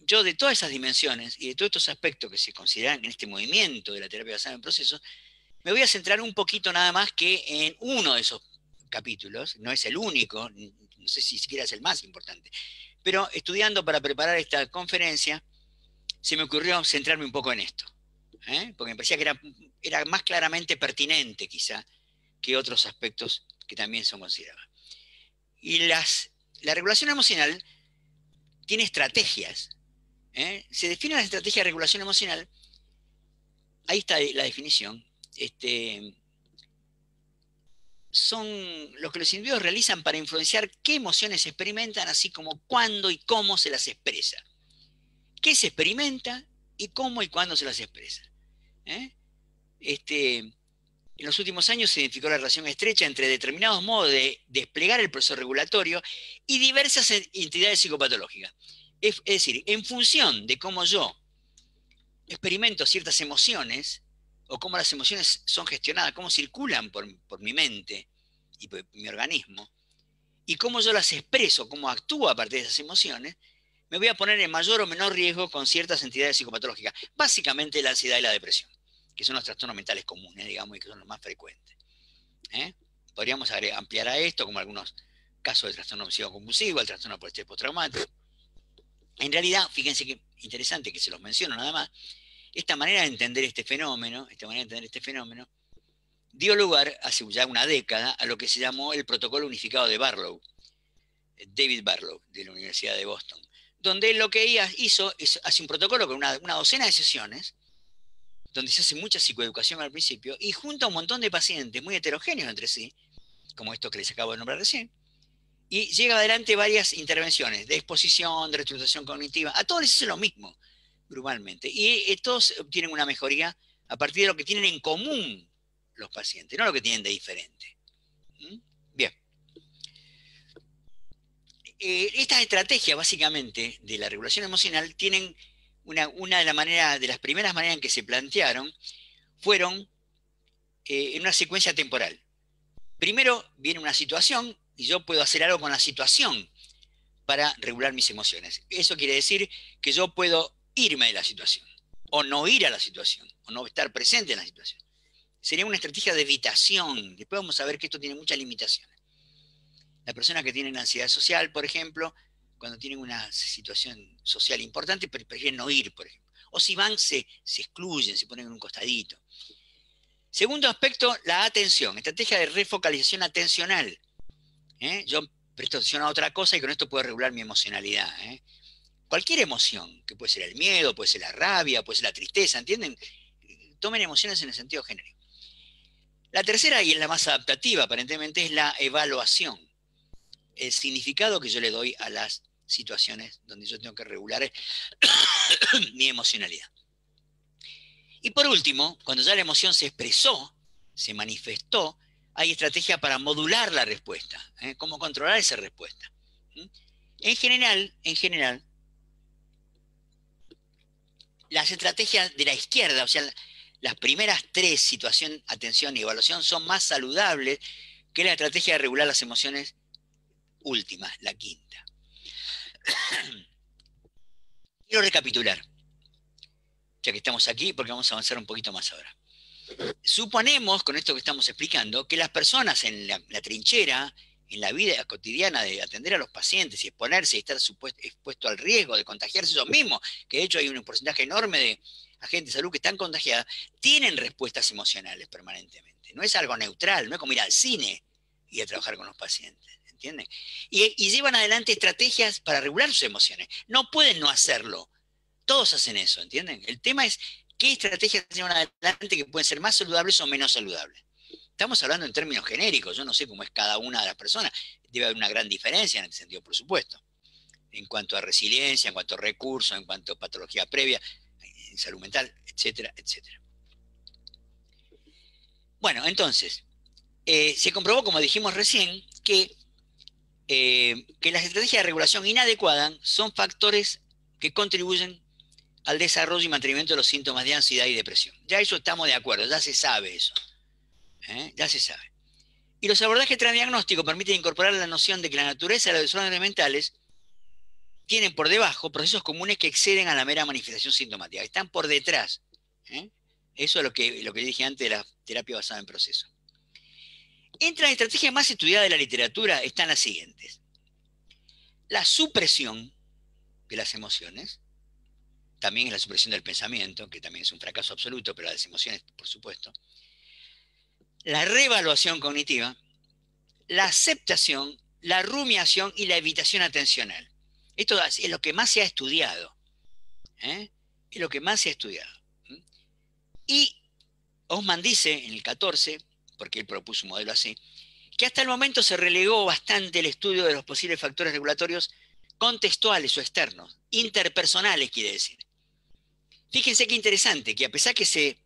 yo de todas esas dimensiones y de todos estos aspectos que se consideran en este movimiento de la terapia basada en procesos, me voy a centrar un poquito nada más que en uno de esos capítulos, no es el único, no sé si siquiera es el más importante, pero estudiando para preparar esta conferencia, se me ocurrió centrarme un poco en esto, porque me parecía que era más claramente pertinente quizá que otros aspectos que también son considerados. Y la regulación emocional tiene estrategias. Se define la estrategia de regulación emocional, ahí está la definición, son los que los individuos realizan para influenciar qué emociones se experimentan, así como cuándo y cómo se las expresa. ¿Qué se experimenta y cómo y cuándo se las expresa? En los últimos años se identificó la relación estrecha entre determinados modos de desplegar el proceso regulatorio y diversas entidades psicopatológicas. Es decir, en función de cómo yo experimento ciertas emociones, o cómo las emociones son gestionadas, cómo circulan por mi mente y por mi organismo, y cómo yo las expreso, cómo actúo a partir de esas emociones, me voy a poner en mayor o menor riesgo con ciertas entidades psicopatológicas, básicamente la ansiedad y la depresión, que son los trastornos mentales comunes, digamos, y que son los más frecuentes. Podríamos ampliar a esto como algunos casos de trastorno obsesivo compulsivo, el trastorno por estrés postraumático. En realidad, fíjense que interesante que se los menciono nada más, esta manera de entender este fenómeno, dio lugar hace ya una década a lo que se llamó el protocolo unificado de Barlow, David Barlow, de la Universidad de Boston, donde él lo que hizo es hace un protocolo con una docena de sesiones, donde se hace mucha psicoeducación al principio, y junta a un montón de pacientes muy heterogéneos entre sí, como estos que les acabo de nombrar recién, y llega adelante varias intervenciones de exposición, de reestructuración cognitiva, a todos les hace lo mismo, grupalmente, y todos obtienen una mejoría a partir de lo que tienen en común los pacientes, no lo que tienen de diferente. Bien. Estas estrategias, básicamente, de la regulación emocional, tienen una de las primeras maneras en que se plantearon, fueron en una secuencia temporal. Primero viene una situación y yo puedo hacer algo con la situación para regular mis emociones. Eso quiere decir que yo puedo irme de la situación, o no ir a la situación, o no estar presente en la situación. Sería una estrategia de evitación. Después vamos a ver que esto tiene muchas limitaciones. Las personas que tienen ansiedad social, por ejemplo, cuando tienen una situación social importante, prefieren no ir, por ejemplo. O si van, se excluyen, se ponen en un costadito. Segundo aspecto, la atención, estrategia de refocalización atencional. Yo presto atención a otra cosa y con esto puedo regular mi emocionalidad. Cualquier emoción, que puede ser el miedo, puede ser la rabia, puede ser la tristeza, ¿entienden? Tomen emociones en el sentido genérico. La tercera, y es la más adaptativa aparentemente, es la evaluación. El significado que yo le doy a las situaciones donde yo tengo que regular mi emocionalidad. Y por último, cuando ya la emoción se expresó, se manifestó, hay estrategia para modular la respuesta. ¿Cómo controlar esa respuesta? En general, las estrategias de la izquierda, o sea, las primeras tres, situación, atención y evaluación, son más saludables que la estrategia de regular las emociones últimas, la quinta. Quiero recapitular, ya que estamos aquí, porque vamos a avanzar un poquito más ahora. Suponemos, con esto que estamos explicando, que las personas en la trinchera, en la vida cotidiana de atender a los pacientes y exponerse y estar expuesto al riesgo de contagiarse ellos mismos, que de hecho hay un porcentaje enorme de agentes de salud que están contagiadas, tienen respuestas emocionales permanentemente. No es algo neutral, no es como ir al cine y a trabajar con los pacientes, ¿entienden? Y llevan adelante estrategias para regular sus emociones. No pueden no hacerlo. Todos hacen eso, ¿entienden? El tema es qué estrategias llevan adelante que pueden ser más saludables o menos saludables. Estamos hablando en términos genéricos, yo no sé cómo es cada una de las personas, debe haber una gran diferencia en este sentido, por supuesto, en cuanto a resiliencia, en cuanto a recursos, en cuanto a patología previa, en salud mental, etcétera, etcétera. Bueno, entonces, se comprobó, como dijimos recién, que las estrategias de regulación inadecuadas son factores que contribuyen al desarrollo y mantenimiento de los síntomas de ansiedad y depresión. Ya eso estamos de acuerdo, ya se sabe eso. Ya se sabe. Y los abordajes transdiagnósticos permiten incorporar la noción de que la naturaleza de los desórdenes mentales tienen por debajo procesos comunes que exceden a la mera manifestación sintomática, están por detrás. Eso es lo que dije antes de la terapia basada en procesos. Entre las estrategias más estudiadas de la literatura están las siguientes. La supresión de las emociones, también es la supresión del pensamiento, que también es un fracaso absoluto, pero las emociones, por supuesto. La reevaluación cognitiva, la aceptación, la rumiación y la evitación atencional. Esto es lo que más se ha estudiado. Es lo que más se ha estudiado. Y Osman dice en el 14, porque él propuso un modelo así, que hasta el momento se relegó bastante el estudio de los posibles factores regulatorios contextuales o externos, interpersonales quiere decir. Fíjense qué interesante, que a pesar que se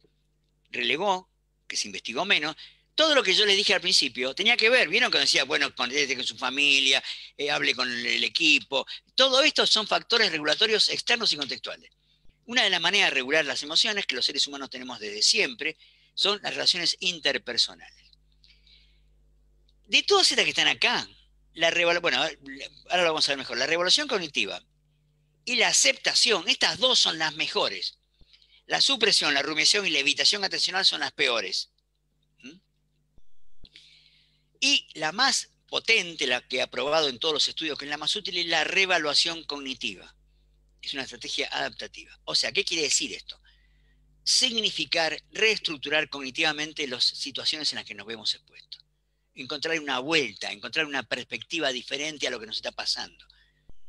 relegó, que se investigó menos, todo lo que yo les dije al principio tenía que ver, vieron que decía, bueno, con su familia, hable con el equipo, todo esto son factores regulatorios externos y contextuales. Una de las maneras de regular las emociones que los seres humanos tenemos desde siempre son las relaciones interpersonales. De todas estas que están acá, bueno, ahora lo vamos a ver mejor, la reevaluación cognitiva y la aceptación, estas dos son las mejores. La supresión, la rumiación y la evitación atencional son las peores. Y la más potente, la que ha probado en todos los estudios, que es la más útil, es la reevaluación cognitiva. Es una estrategia adaptativa. O sea, ¿qué quiere decir esto? Significar, reestructurar cognitivamente las situaciones en las que nos vemos expuestos. Encontrar una vuelta, encontrar una perspectiva diferente a lo que nos está pasando.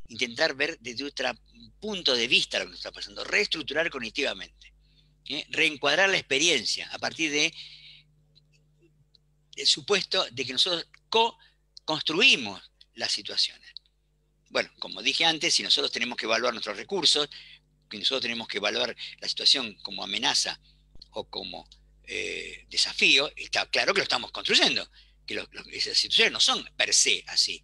Intentar ver desde otro punto de vista lo que nos está pasando. Reestructurar cognitivamente. Reencuadrar la experiencia a partir del supuesto de que nosotros co-construimos las situaciones. Bueno, como dije antes, si nosotros tenemos que evaluar nuestros recursos, que nosotros tenemos que evaluar la situación como amenaza o como desafío, está claro que lo estamos construyendo, que esas situaciones no son per se así.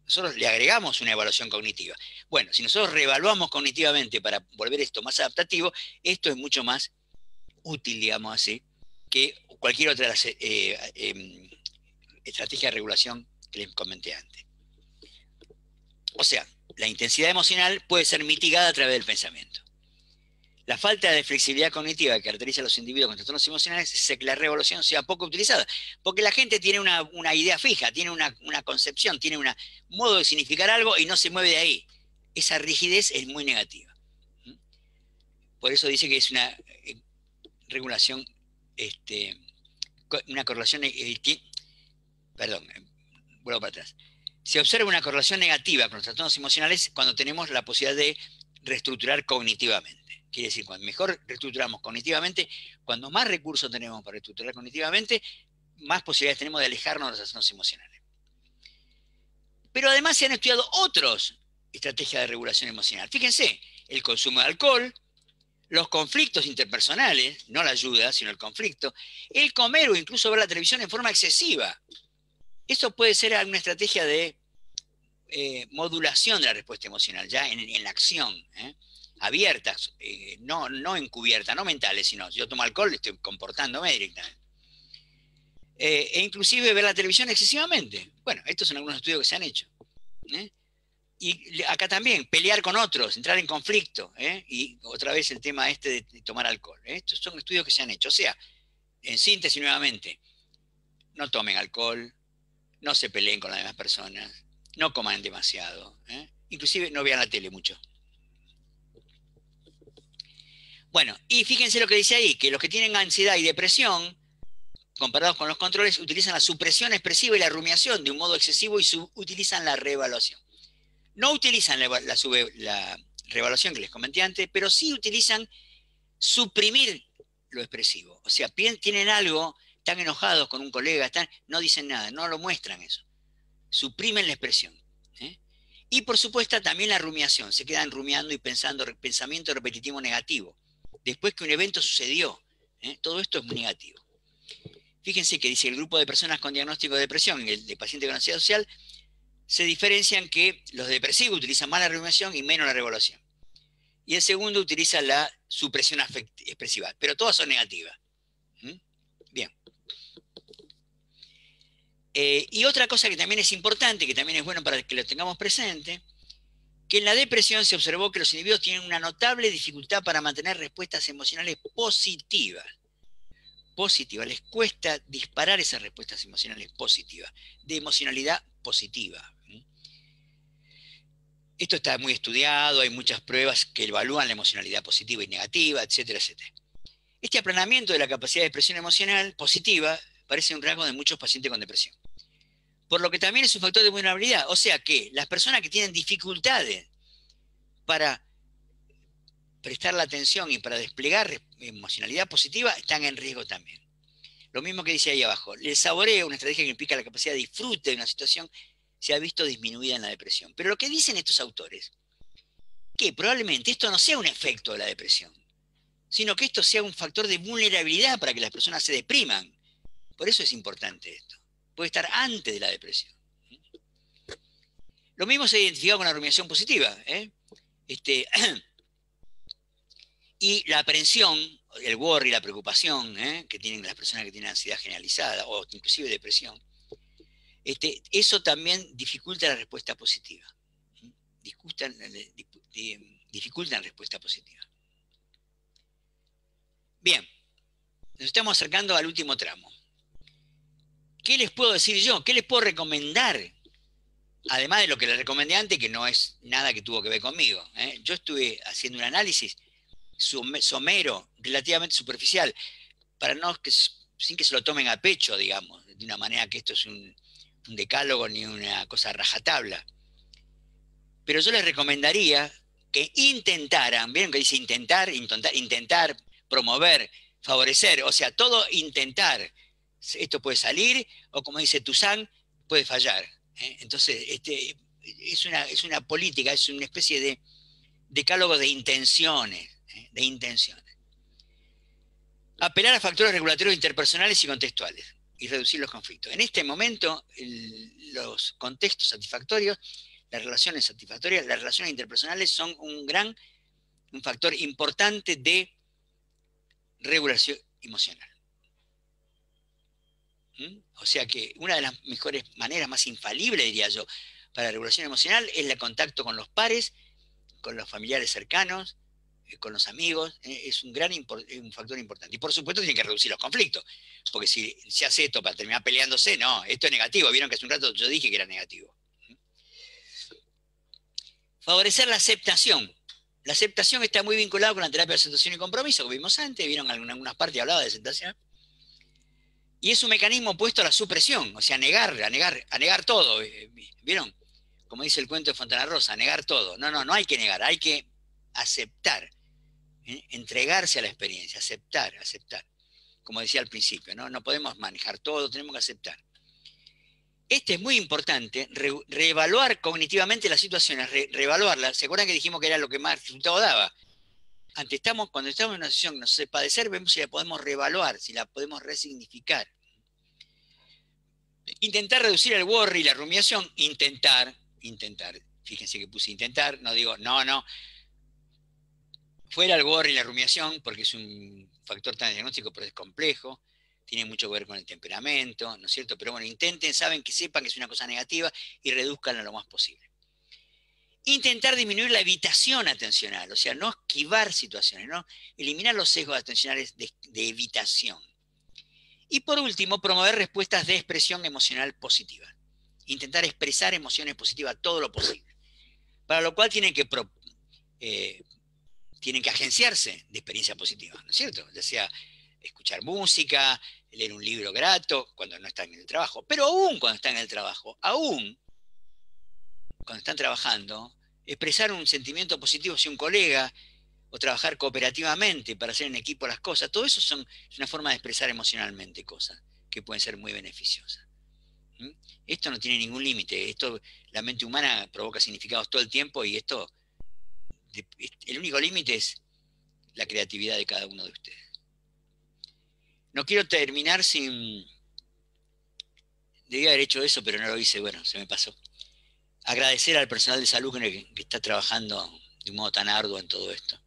Nosotros le agregamos una evaluación cognitiva. Bueno, si nosotros reevaluamos cognitivamente para volver esto más adaptativo, esto es mucho más útil, digamos así, que cualquier otra de las estrategias de regulación que les comenté antes. O sea, la intensidad emocional puede ser mitigada a través del pensamiento. La falta de flexibilidad cognitiva que caracteriza a los individuos con trastornos emocionales es que la reevaluación sea poco utilizada, porque la gente tiene una idea fija, tiene una concepción, tiene un modo de significar algo y no se mueve de ahí. Esa rigidez es muy negativa. Por eso dice que es una regulación, una correlación, perdón, vuelvo para atrás. Se observa una correlación negativa con los trastornos emocionales cuando tenemos la posibilidad de reestructurar cognitivamente. Quiere decir, cuando mejor reestructuramos cognitivamente, cuando más recursos tenemos para reestructurar cognitivamente, más posibilidades tenemos de alejarnos de los trastornos emocionales. Pero además se han estudiado otras estrategias de regulación emocional. Fíjense, el consumo de alcohol, los conflictos interpersonales, no la ayuda, sino el conflicto, el comer o incluso ver la televisión en forma excesiva. Esto puede ser una estrategia de modulación de la respuesta emocional, ya en la acción, abiertas, no encubiertas, no mentales, sino yo tomo alcohol, estoy comportándome directamente. E inclusive ver la televisión excesivamente. Bueno, estos son algunos estudios que se han hecho. Y acá también, pelear con otros, entrar en conflicto, y otra vez el tema de tomar alcohol. Estos son estudios que se han hecho. O sea, en síntesis nuevamente, no tomen alcohol, no se peleen con las demás personas, no coman demasiado, inclusive no vean la tele mucho. Bueno, y fíjense lo que dice ahí, que los que tienen ansiedad y depresión, comparados con los controles, utilizan la supresión expresiva y la rumiación de un modo excesivo y utilizan la reevaluación. No utilizan la reevaluación que les comenté antes, pero sí utilizan suprimir lo expresivo. O sea, tienen algo, están enojados con un colega, no dicen nada, no lo muestran eso. Suprimen la expresión. Y por supuesto también la rumiación, se quedan rumiando y pensando pensamiento repetitivo negativo. Después que un evento sucedió, todo esto es muy negativo. Fíjense que dice el grupo de personas con diagnóstico de depresión y el de pacientes con ansiedad social se diferencian que los depresivos utilizan más la rumiación y menos la reevaluación. Y el segundo utiliza la supresión expresiva, pero todas son negativas. Bien. Y otra cosa que también es importante, que también es bueno para que lo tengamos presente, que en la depresión se observó que los individuos tienen una notable dificultad para mantener respuestas emocionales positivas. Les cuesta disparar esas respuestas emocionales positivas, de emocionalidad positiva. Esto está muy estudiado, hay muchas pruebas que evalúan la emocionalidad positiva y negativa, etcétera, etcétera. Este aplanamiento de la capacidad de expresión emocional positiva parece un rasgo de muchos pacientes con depresión. Por lo que también es un factor de vulnerabilidad. O sea que las personas que tienen dificultades para prestar la atención y para desplegar emocionalidad positiva están en riesgo también. Lo mismo que dice ahí abajo. El saboreo, una estrategia que implica la capacidad de disfrute de una situación, se ha visto disminuida en la depresión. Pero lo que dicen estos autores, que probablemente esto no sea un efecto de la depresión, sino que esto sea un factor de vulnerabilidad para que las personas se depriman. Por eso es importante esto. Puede estar antes de la depresión. Lo mismo se ha identificado con la rumiación positiva. Y la aprensión, el worry, la preocupación que tienen las personas que tienen ansiedad generalizada o inclusive depresión, eso también dificulta la respuesta positiva. Dificultan la respuesta positiva. Bien, nos estamos acercando al último tramo. ¿Qué les puedo decir yo? ¿Qué les puedo recomendar además de lo que le recomendé antes, que no es nada que tuvo que ver conmigo. Yo estuve haciendo un análisis somero, relativamente superficial, para sin que se lo tomen a pecho, digamos, de una manera que esto es un decálogo ni una cosa rajatabla. Pero yo les recomendaría que intentaran, ¿vieron que dice intentar, promover, favorecer? O sea, todo intentar. Esto puede salir, o como dice Toussaint, puede fallar. Entonces, es una política, es una especie de decálogo de intenciones, de intenciones. Apelar a factores regulatorios interpersonales y contextuales y reducir los conflictos. En este momento, los contextos satisfactorios, las relaciones satisfactorias, las relaciones interpersonales son un factor importante de regulación emocional. O sea que una de las mejores maneras, más infalibles, diría yo, para la regulación emocional es el contacto con los pares, con los familiares cercanos, con los amigos. Es un factor importante. Y por supuesto tienen que reducir los conflictos, porque si se hace esto para terminar peleándose, no, esto es negativo. Vieron que hace un rato yo dije que era negativo. Favorecer la aceptación. La aceptación está muy vinculada con la terapia de aceptación y compromiso, que vimos antes, vieron en algunas partes hablaba de aceptación. Y es un mecanismo opuesto a la supresión, o sea, a negar todo. ¿Vieron? Como dice el cuento de Fontana Rosa, negar todo. No hay que negar, hay que aceptar, entregarse a la experiencia, aceptar. Como decía al principio, no podemos manejar todo, tenemos que aceptar. Este es muy importante, reevaluar cognitivamente las situaciones, reevaluarlas. ¿Se acuerdan que dijimos que era lo que más resultado daba? Cuando estamos en una situación que nos hace padecer, vemos si la podemos reevaluar, si la podemos resignificar. Intentar reducir el worry y la rumiación, intentar. Fíjense que puse intentar, no digo no. Fuera el worry y la rumiación, porque es un factor tan diagnóstico, pero es complejo. Tiene mucho que ver con el temperamento, ¿no es cierto? Pero bueno, sepan que es una cosa negativa y reduzcanla lo más posible. Intentar disminuir la evitación atencional, o sea, no esquivar situaciones, ¿no? Eliminar los sesgos atencionales de evitación. Y por último, promover respuestas de expresión emocional positiva. Intentar expresar emociones positivas todo lo posible. Para lo cual tienen que agenciarse de experiencia positiva, ¿no es cierto? Ya sea escuchar música, leer un libro grato, cuando no están en el trabajo. Pero aún cuando están en el trabajo, aún cuando están trabajando, expresar un sentimiento positivo hacia un colega, o trabajar cooperativamente para hacer en equipo las cosas, todo eso es una forma de expresar emocionalmente cosas que pueden ser muy beneficiosas. Esto no tiene ningún límite, la mente humana provoca significados todo el tiempo y el único límite es la creatividad de cada uno de ustedes. No quiero terminar sin... Debía haber hecho eso, pero no lo hice, bueno, se me pasó. Agradecer al personal de salud que está trabajando de un modo tan arduo en todo esto.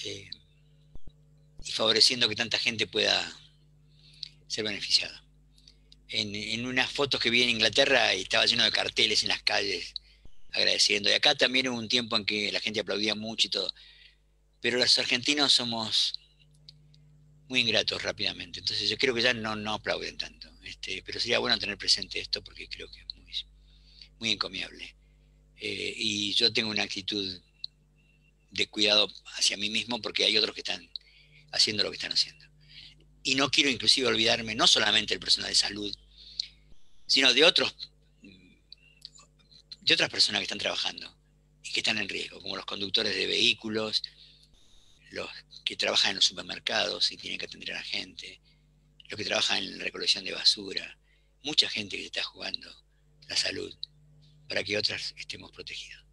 Y favoreciendo que tanta gente pueda ser beneficiada. En unas fotos que vi en Inglaterra estaba lleno de carteles en las calles agradeciendo. Y acá también hubo un tiempo en que la gente aplaudía mucho y todo. Pero los argentinos somos muy ingratos rápidamente. Entonces yo creo que ya no aplauden tanto. Pero sería bueno tener presente esto porque creo que es muy encomiable. Y yo tengo una actitud de cuidado hacia mí mismo porque hay otros que están haciendo lo que están haciendo. Y no quiero inclusive olvidarme no solamente del personal de salud, sino de otras personas que están trabajando y que están en riesgo, como los conductores de vehículos, los que trabajan en los supermercados y tienen que atender a la gente, los que trabajan en la recolección de basura, mucha gente que se está jugando la salud para que otras estemos protegidos.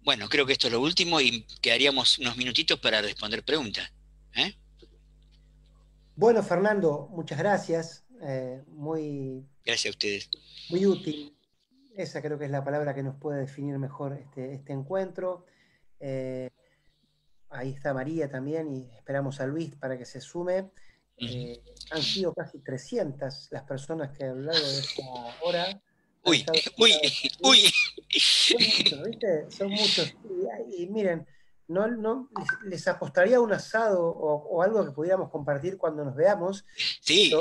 Bueno, creo que esto es lo último y quedaríamos unos minutitos para responder preguntas. Bueno, Fernando, muchas gracias. Gracias a ustedes. Muy útil. Esa creo que es la palabra que nos puede definir mejor este encuentro. Ahí está María también y esperamos a Luis para que se sume. Han sido casi 300 las personas que a lo largo de esta hora... Uy. Son muchos. Y miren, no les apostaría un asado o algo que pudiéramos compartir cuando nos veamos. Sí.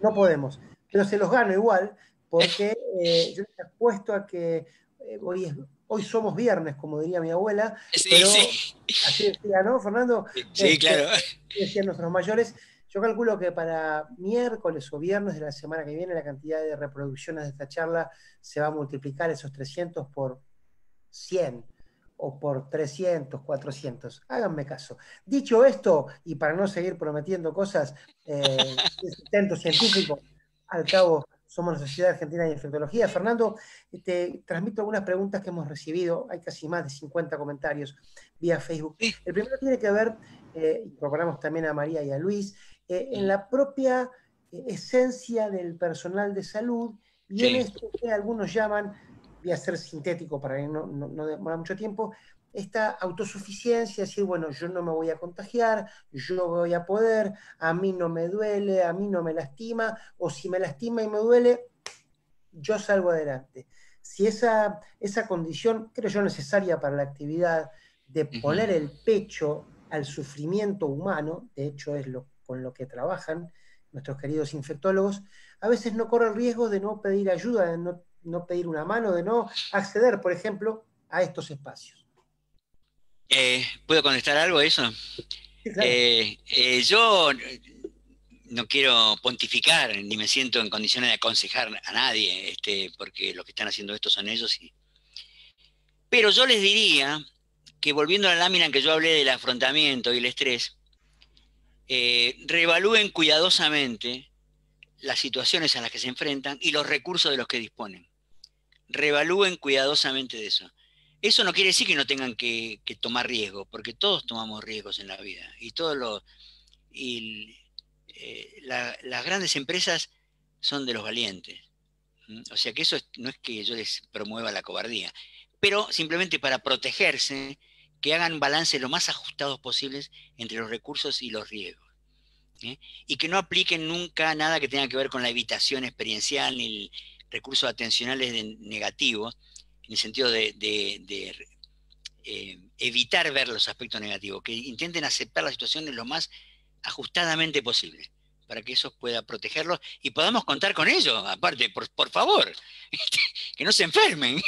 No podemos. Pero se los gano igual, porque yo estoy expuesto a que hoy somos viernes, como diría mi abuela, Sí, pero sí. así decía, ¿no, Fernando? Sí, claro. Decían nuestros mayores. Yo calculo que para miércoles o viernes de la semana que viene la cantidad de reproducciones de esta charla se va a multiplicar esos 300 por 100 o por 300, 400. Háganme caso. Dicho esto, y para no seguir prometiendo cosas de sustento científico, al cabo somos la Sociedad Argentina de Infectología. Fernando, te transmito algunas preguntas que hemos recibido. Hay casi más de 50 comentarios vía Facebook. Sí. El primero tiene que ver, incorporamos también a María y a Luis, en la propia esencia del personal de salud y en Sí. esto que algunos llaman, voy a ser sintético para que no demora mucho tiempo, esta autosuficiencia, decir, bueno, yo no me voy a contagiar, yo voy a poder, a mí no me duele, a mí no me lastima, o si me lastima y me duele, yo salgo adelante. Si esa condición, creo yo, necesaria para la actividad de poner el pecho al sufrimiento humano, de hecho es con lo que trabajan nuestros queridos infectólogos, a veces no corre el riesgo de no pedir ayuda, de no pedir una mano, de no acceder, por ejemplo, a estos espacios. ¿Puedo contestar algo a eso? Sí, claro. Yo no quiero pontificar, ni me siento en condiciones de aconsejar a nadie, porque los que están haciendo esto son ellos. Pero yo les diría que, volviendo a la lámina en que yo hablé del afrontamiento y el estrés, reevalúen cuidadosamente las situaciones a las que se enfrentan y los recursos de los que disponen. Reevalúen cuidadosamente de eso. Eso no quiere decir que no tengan que tomar riesgos, porque todos tomamos riesgos en la vida. Las grandes empresas son de los valientes. O sea que eso no es que yo les promueva la cobardía, pero simplemente para protegerse, que hagan balance lo más ajustados posibles entre los recursos y los riesgos. Y que no apliquen nunca nada que tenga que ver con la evitación experiencial ni recursos atencionales negativos, en el sentido de evitar ver los aspectos negativos, que intenten aceptar la situación lo más ajustadamente posible, para que eso pueda protegerlos y podamos contar con ellos, aparte, por favor, que no se enfermen.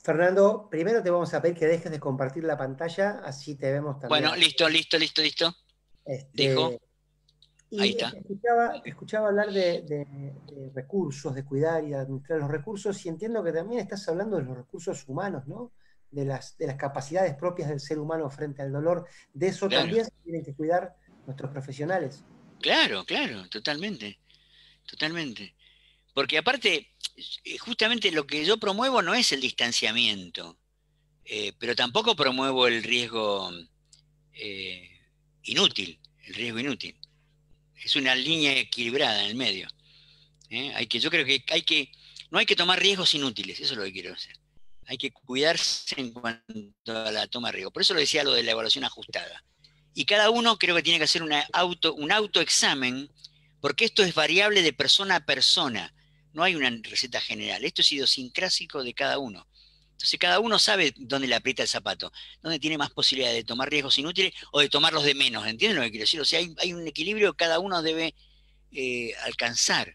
Fernando, primero te vamos a pedir que dejes de compartir la pantalla, así te vemos también. Bueno, listo. Dejo. Ahí Y está. te escuchaba hablar de recursos, de cuidar y de administrar los recursos, y entiendo que también estás hablando de los recursos humanos, ¿no? De las capacidades propias del ser humano frente al dolor. De eso Claro. también se tienen que cuidar nuestros profesionales. Claro, totalmente. Porque aparte, justamente lo que yo promuevo no es el distanciamiento, pero tampoco promuevo el riesgo inútil, Es una línea equilibrada en el medio. Yo creo que no hay que tomar riesgos inútiles, eso es lo que quiero hacer. Hay que cuidarse en cuanto a la toma de riesgo. Por eso lo decía lo de la evaluación ajustada. Y cada uno creo que tiene que hacer un autoexamen, porque esto es variable de persona a persona. No hay una receta general. Esto es idiosincrásico de cada uno. Entonces cada uno sabe dónde le aprieta el zapato, dónde tiene más posibilidad de tomar riesgos inútiles o de tomarlos de menos. ¿Entienden lo que quiero decir? O sea, hay un equilibrio que cada uno debe alcanzar.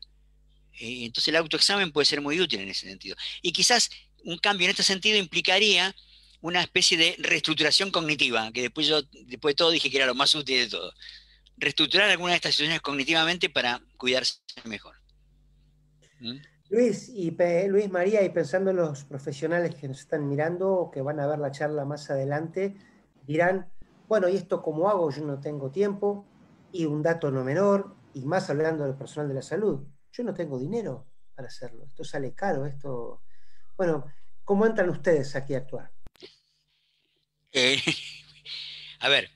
Entonces el autoexamen puede ser muy útil en ese sentido. Y quizás un cambio en este sentido implicaría una especie de reestructuración cognitiva, que después de todo dije que era lo más útil de todo. Reestructurar alguna de estas situaciones cognitivamente para cuidarse mejor. Luis, María, y pensando en los profesionales que nos están mirando o que van a ver la charla más adelante, dirán, bueno, ¿y esto cómo hago? Yo no tengo tiempo, y un dato no menor, y más hablando del personal de la salud, yo no tengo dinero para hacerlo, esto sale caro, bueno, ¿cómo entran ustedes aquí a actuar? A ver,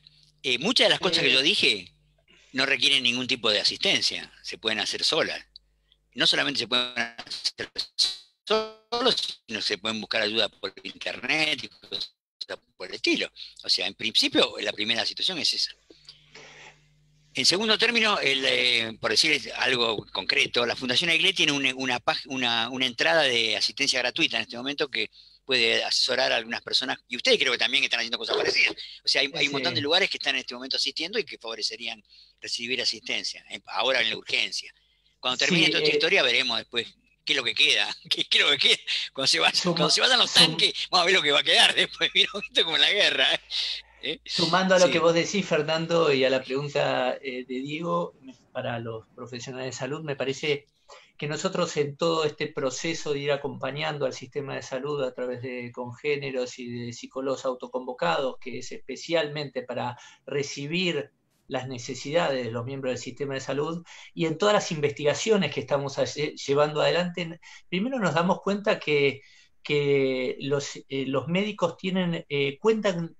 muchas de las cosas que yo dije no requieren ningún tipo de asistencia, se pueden hacer solas. No solamente se pueden hacer solos, sino se pueden buscar ayuda por internet y cosas por el estilo. O sea, en principio, la primera situación es esa. En segundo término, por decir algo concreto, la Fundación Aguilé tiene una entrada de asistencia gratuita en este momento que puede asesorar a algunas personas, y ustedes creo que también están haciendo cosas parecidas. O sea, hay un montón de lugares que están en este momento asistiendo y que favorecerían recibir asistencia, ahora en la urgencia. Cuando termine toda esta historia veremos después qué es lo que queda. ¿Qué es lo que queda? Cuando se vayan los tanques, vamos a ver lo que va a quedar después. Esto como en la guerra. Sumando a lo que vos decís, Fernando, y a la pregunta de Diego, para los profesionales de salud, me parece que nosotros en todo este proceso de ir acompañando al sistema de salud a través de congéneros y de psicólogos autoconvocados, que es especialmente para recibir las necesidades de los miembros del sistema de salud, y en todas las investigaciones que estamos llevando adelante, primero nos damos cuenta que los médicos cuentan,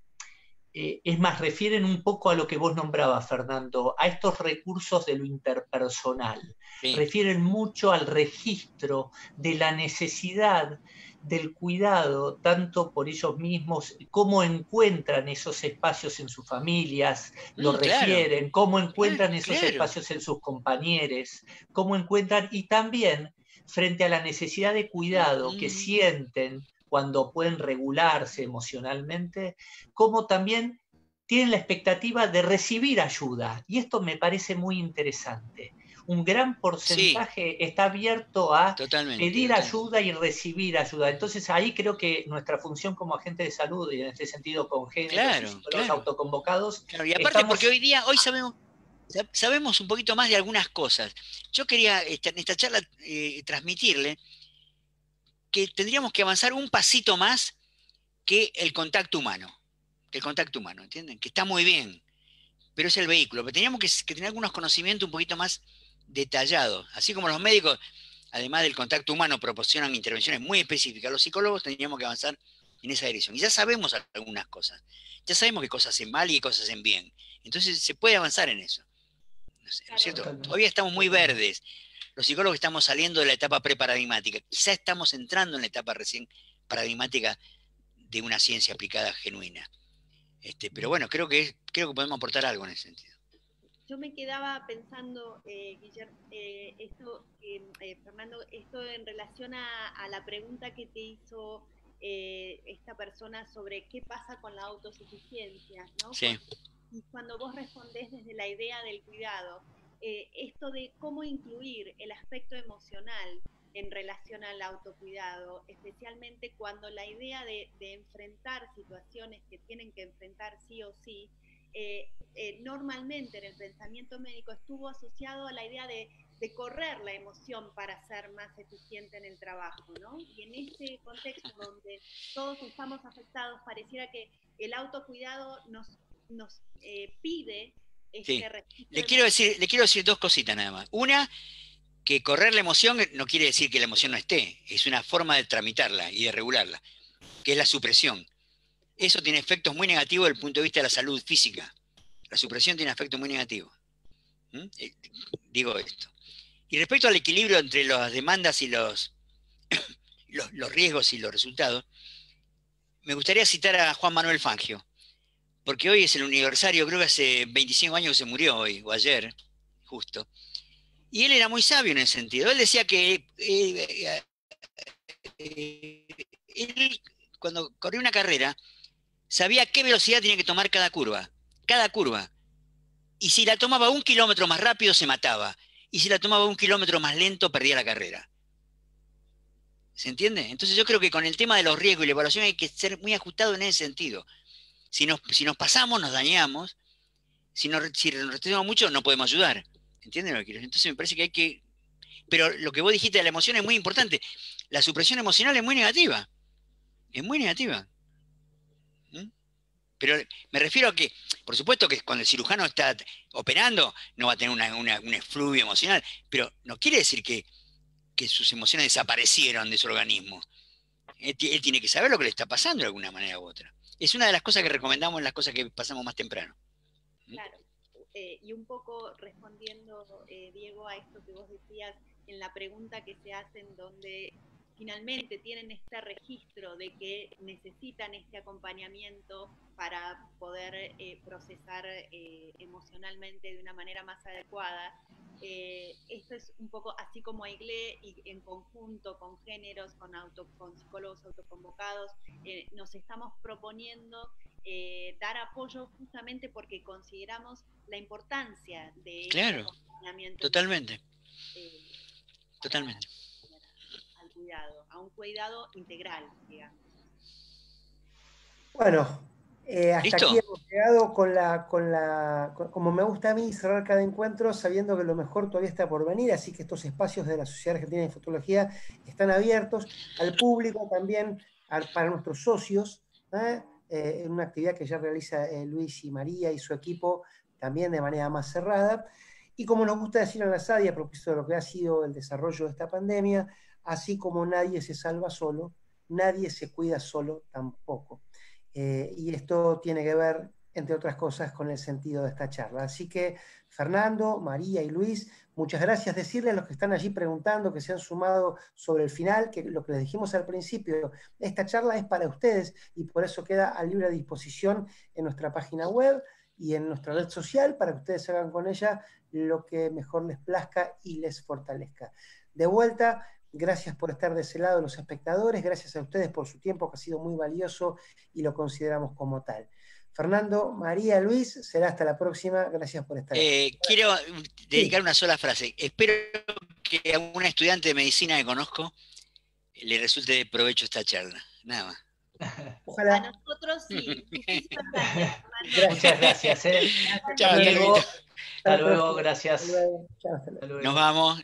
es más, refieren un poco a lo que vos nombrabas, Fernando, a estos recursos de lo interpersonal. Sí. Refieren mucho al registro de la necesidad del cuidado, tanto por ellos mismos, cómo encuentran esos espacios en sus familias, lo refieren, cómo encuentran esos espacios en sus compañeros, cómo encuentran, y también frente a la necesidad de cuidado que sienten cuando pueden regularse emocionalmente, como también tienen la expectativa de recibir ayuda. Y esto me parece muy interesante. Un gran porcentaje está abierto a pedir ayuda y recibir ayuda. Entonces ahí creo que nuestra función como agente de salud, y en este sentido con géneros y los autoconvocados... y aparte porque hoy sabemos un poquito más de algunas cosas. Yo quería en esta charla transmitirle que tendríamos que avanzar un pasito más que el contacto humano. ¿Entienden? Que está muy bien, pero es el vehículo. Pero teníamos que tener algunos conocimientos un poquito más detallados. Así como los médicos, además del contacto humano, proporcionan intervenciones muy específicas, los psicólogos teníamos que avanzar en esa dirección. Y ya sabemos algunas cosas. Ya sabemos qué cosas hacen mal y qué cosas hacen bien. Entonces se puede avanzar en eso. ¿No es cierto? Todavía estamos muy verdes. Los psicólogos estamos saliendo de la etapa preparadigmática. Quizá estamos entrando en la etapa recién paradigmática de una ciencia aplicada genuina. Pero bueno, creo que podemos aportar algo en ese sentido. Yo me quedaba pensando, Guillermo, Fernando, esto en relación a la pregunta que te hizo esta persona sobre qué pasa con la autosuficiencia, ¿no? Sí. Y cuando vos respondés desde la idea del cuidado, esto de cómo incluir el aspecto emocional en relación al autocuidado, especialmente cuando la idea de enfrentar situaciones que tienen que enfrentar sí o sí, normalmente en el pensamiento médico estuvo asociado a la idea de correr la emoción para ser más eficiente en el trabajo, ¿no? Y en este contexto donde todos estamos afectados, pareciera que el autocuidado nos pide este registro. Le quiero decir dos cositas nada más. Una, que correr la emoción no quiere decir que la emoción no esté, es una forma de tramitarla y de regularla, que es la supresión. Eso tiene efectos muy negativos desde el punto de vista de la salud física. La supresión tiene efectos muy negativos. Digo esto. Y respecto al equilibrio entre las demandas y los riesgos y los resultados, me gustaría citar a Juan Manuel Fangio, porque hoy es el aniversario, creo que hace 25 años que se murió hoy, o ayer, justo. Y él era muy sabio en ese sentido. Él decía que él, cuando corría una carrera, sabía qué velocidad tenía que tomar cada curva. Y si la tomaba 1 kilómetro más rápido, se mataba. Y si la tomaba 1 kilómetro más lento, perdía la carrera. ¿Se entiende? Entonces yo creo que con el tema de los riesgos y la evaluación hay que ser muy ajustado en ese sentido. Si nos pasamos, nos dañamos. Si nos retenemos mucho, no podemos ayudar. ¿Entienden lo que quiero? Entonces me parece que hay que... Pero lo que vos dijiste de la emoción es muy importante. La supresión emocional es muy negativa. Es muy negativa. Pero me refiero a que, por supuesto que cuando el cirujano está operando, no va a tener un efluvio emocional, pero no quiere decir que sus emociones desaparecieron de su organismo. Él tiene que saber lo que le está pasando de alguna manera u otra. Es una de las cosas que recomendamos en las cosas que pasamos más temprano. Claro. Y un poco respondiendo, Diego, a esto que vos decías en la pregunta que se hacen donde finalmente tienen este registro de que necesitan este acompañamiento para poder procesar emocionalmente de una manera más adecuada. Esto es un poco así como AIGLE y en conjunto con géneros, con psicólogos autoconvocados, nos estamos proponiendo dar apoyo justamente porque consideramos la importancia de este acompañamiento. Totalmente. totalmente. Al cuidado, a un cuidado integral, digamos. Bueno, hasta ¿Listo? aquí hemos llegado como me gusta a mí cerrar cada encuentro sabiendo que lo mejor todavía está por venir, así que estos espacios de la Sociedad Argentina de Infectología están abiertos al público también, para nuestros socios, en una actividad que ya realiza Luis y María y su equipo también de manera más cerrada. Y como nos gusta decir en la SADI, a propósito de lo que ha sido el desarrollo de esta pandemia, así como nadie se salva solo, nadie se cuida solo tampoco. Y esto tiene que ver, entre otras cosas, con el sentido de esta charla. Así que, Fernando, María y Luis, muchas gracias. Decirles a los que están allí preguntando, que se han sumado sobre el final, que lo que les dijimos al principio, esta charla es para ustedes y por eso queda a libre disposición en nuestra página web y en nuestra red social para que ustedes hagan con ella lo que mejor les plazca y les fortalezca. De vuelta, gracias por estar de ese lado, los espectadores, gracias a ustedes por su tiempo, que ha sido muy valioso y lo consideramos como tal. Fernando, María, Luis, será hasta la próxima. Gracias por estar aquí. Quiero dedicar una sola frase. Espero que a un estudiante de medicina que conozco le resulte de provecho esta charla. Nada más. Ojalá. A nosotros sí. Muchísimas gracias, Gracias. Muchas gracias. Chao, Diego, Dieguito. hasta luego, gracias. Hasta luego. Chao, hasta luego. Hasta luego. Nos vamos.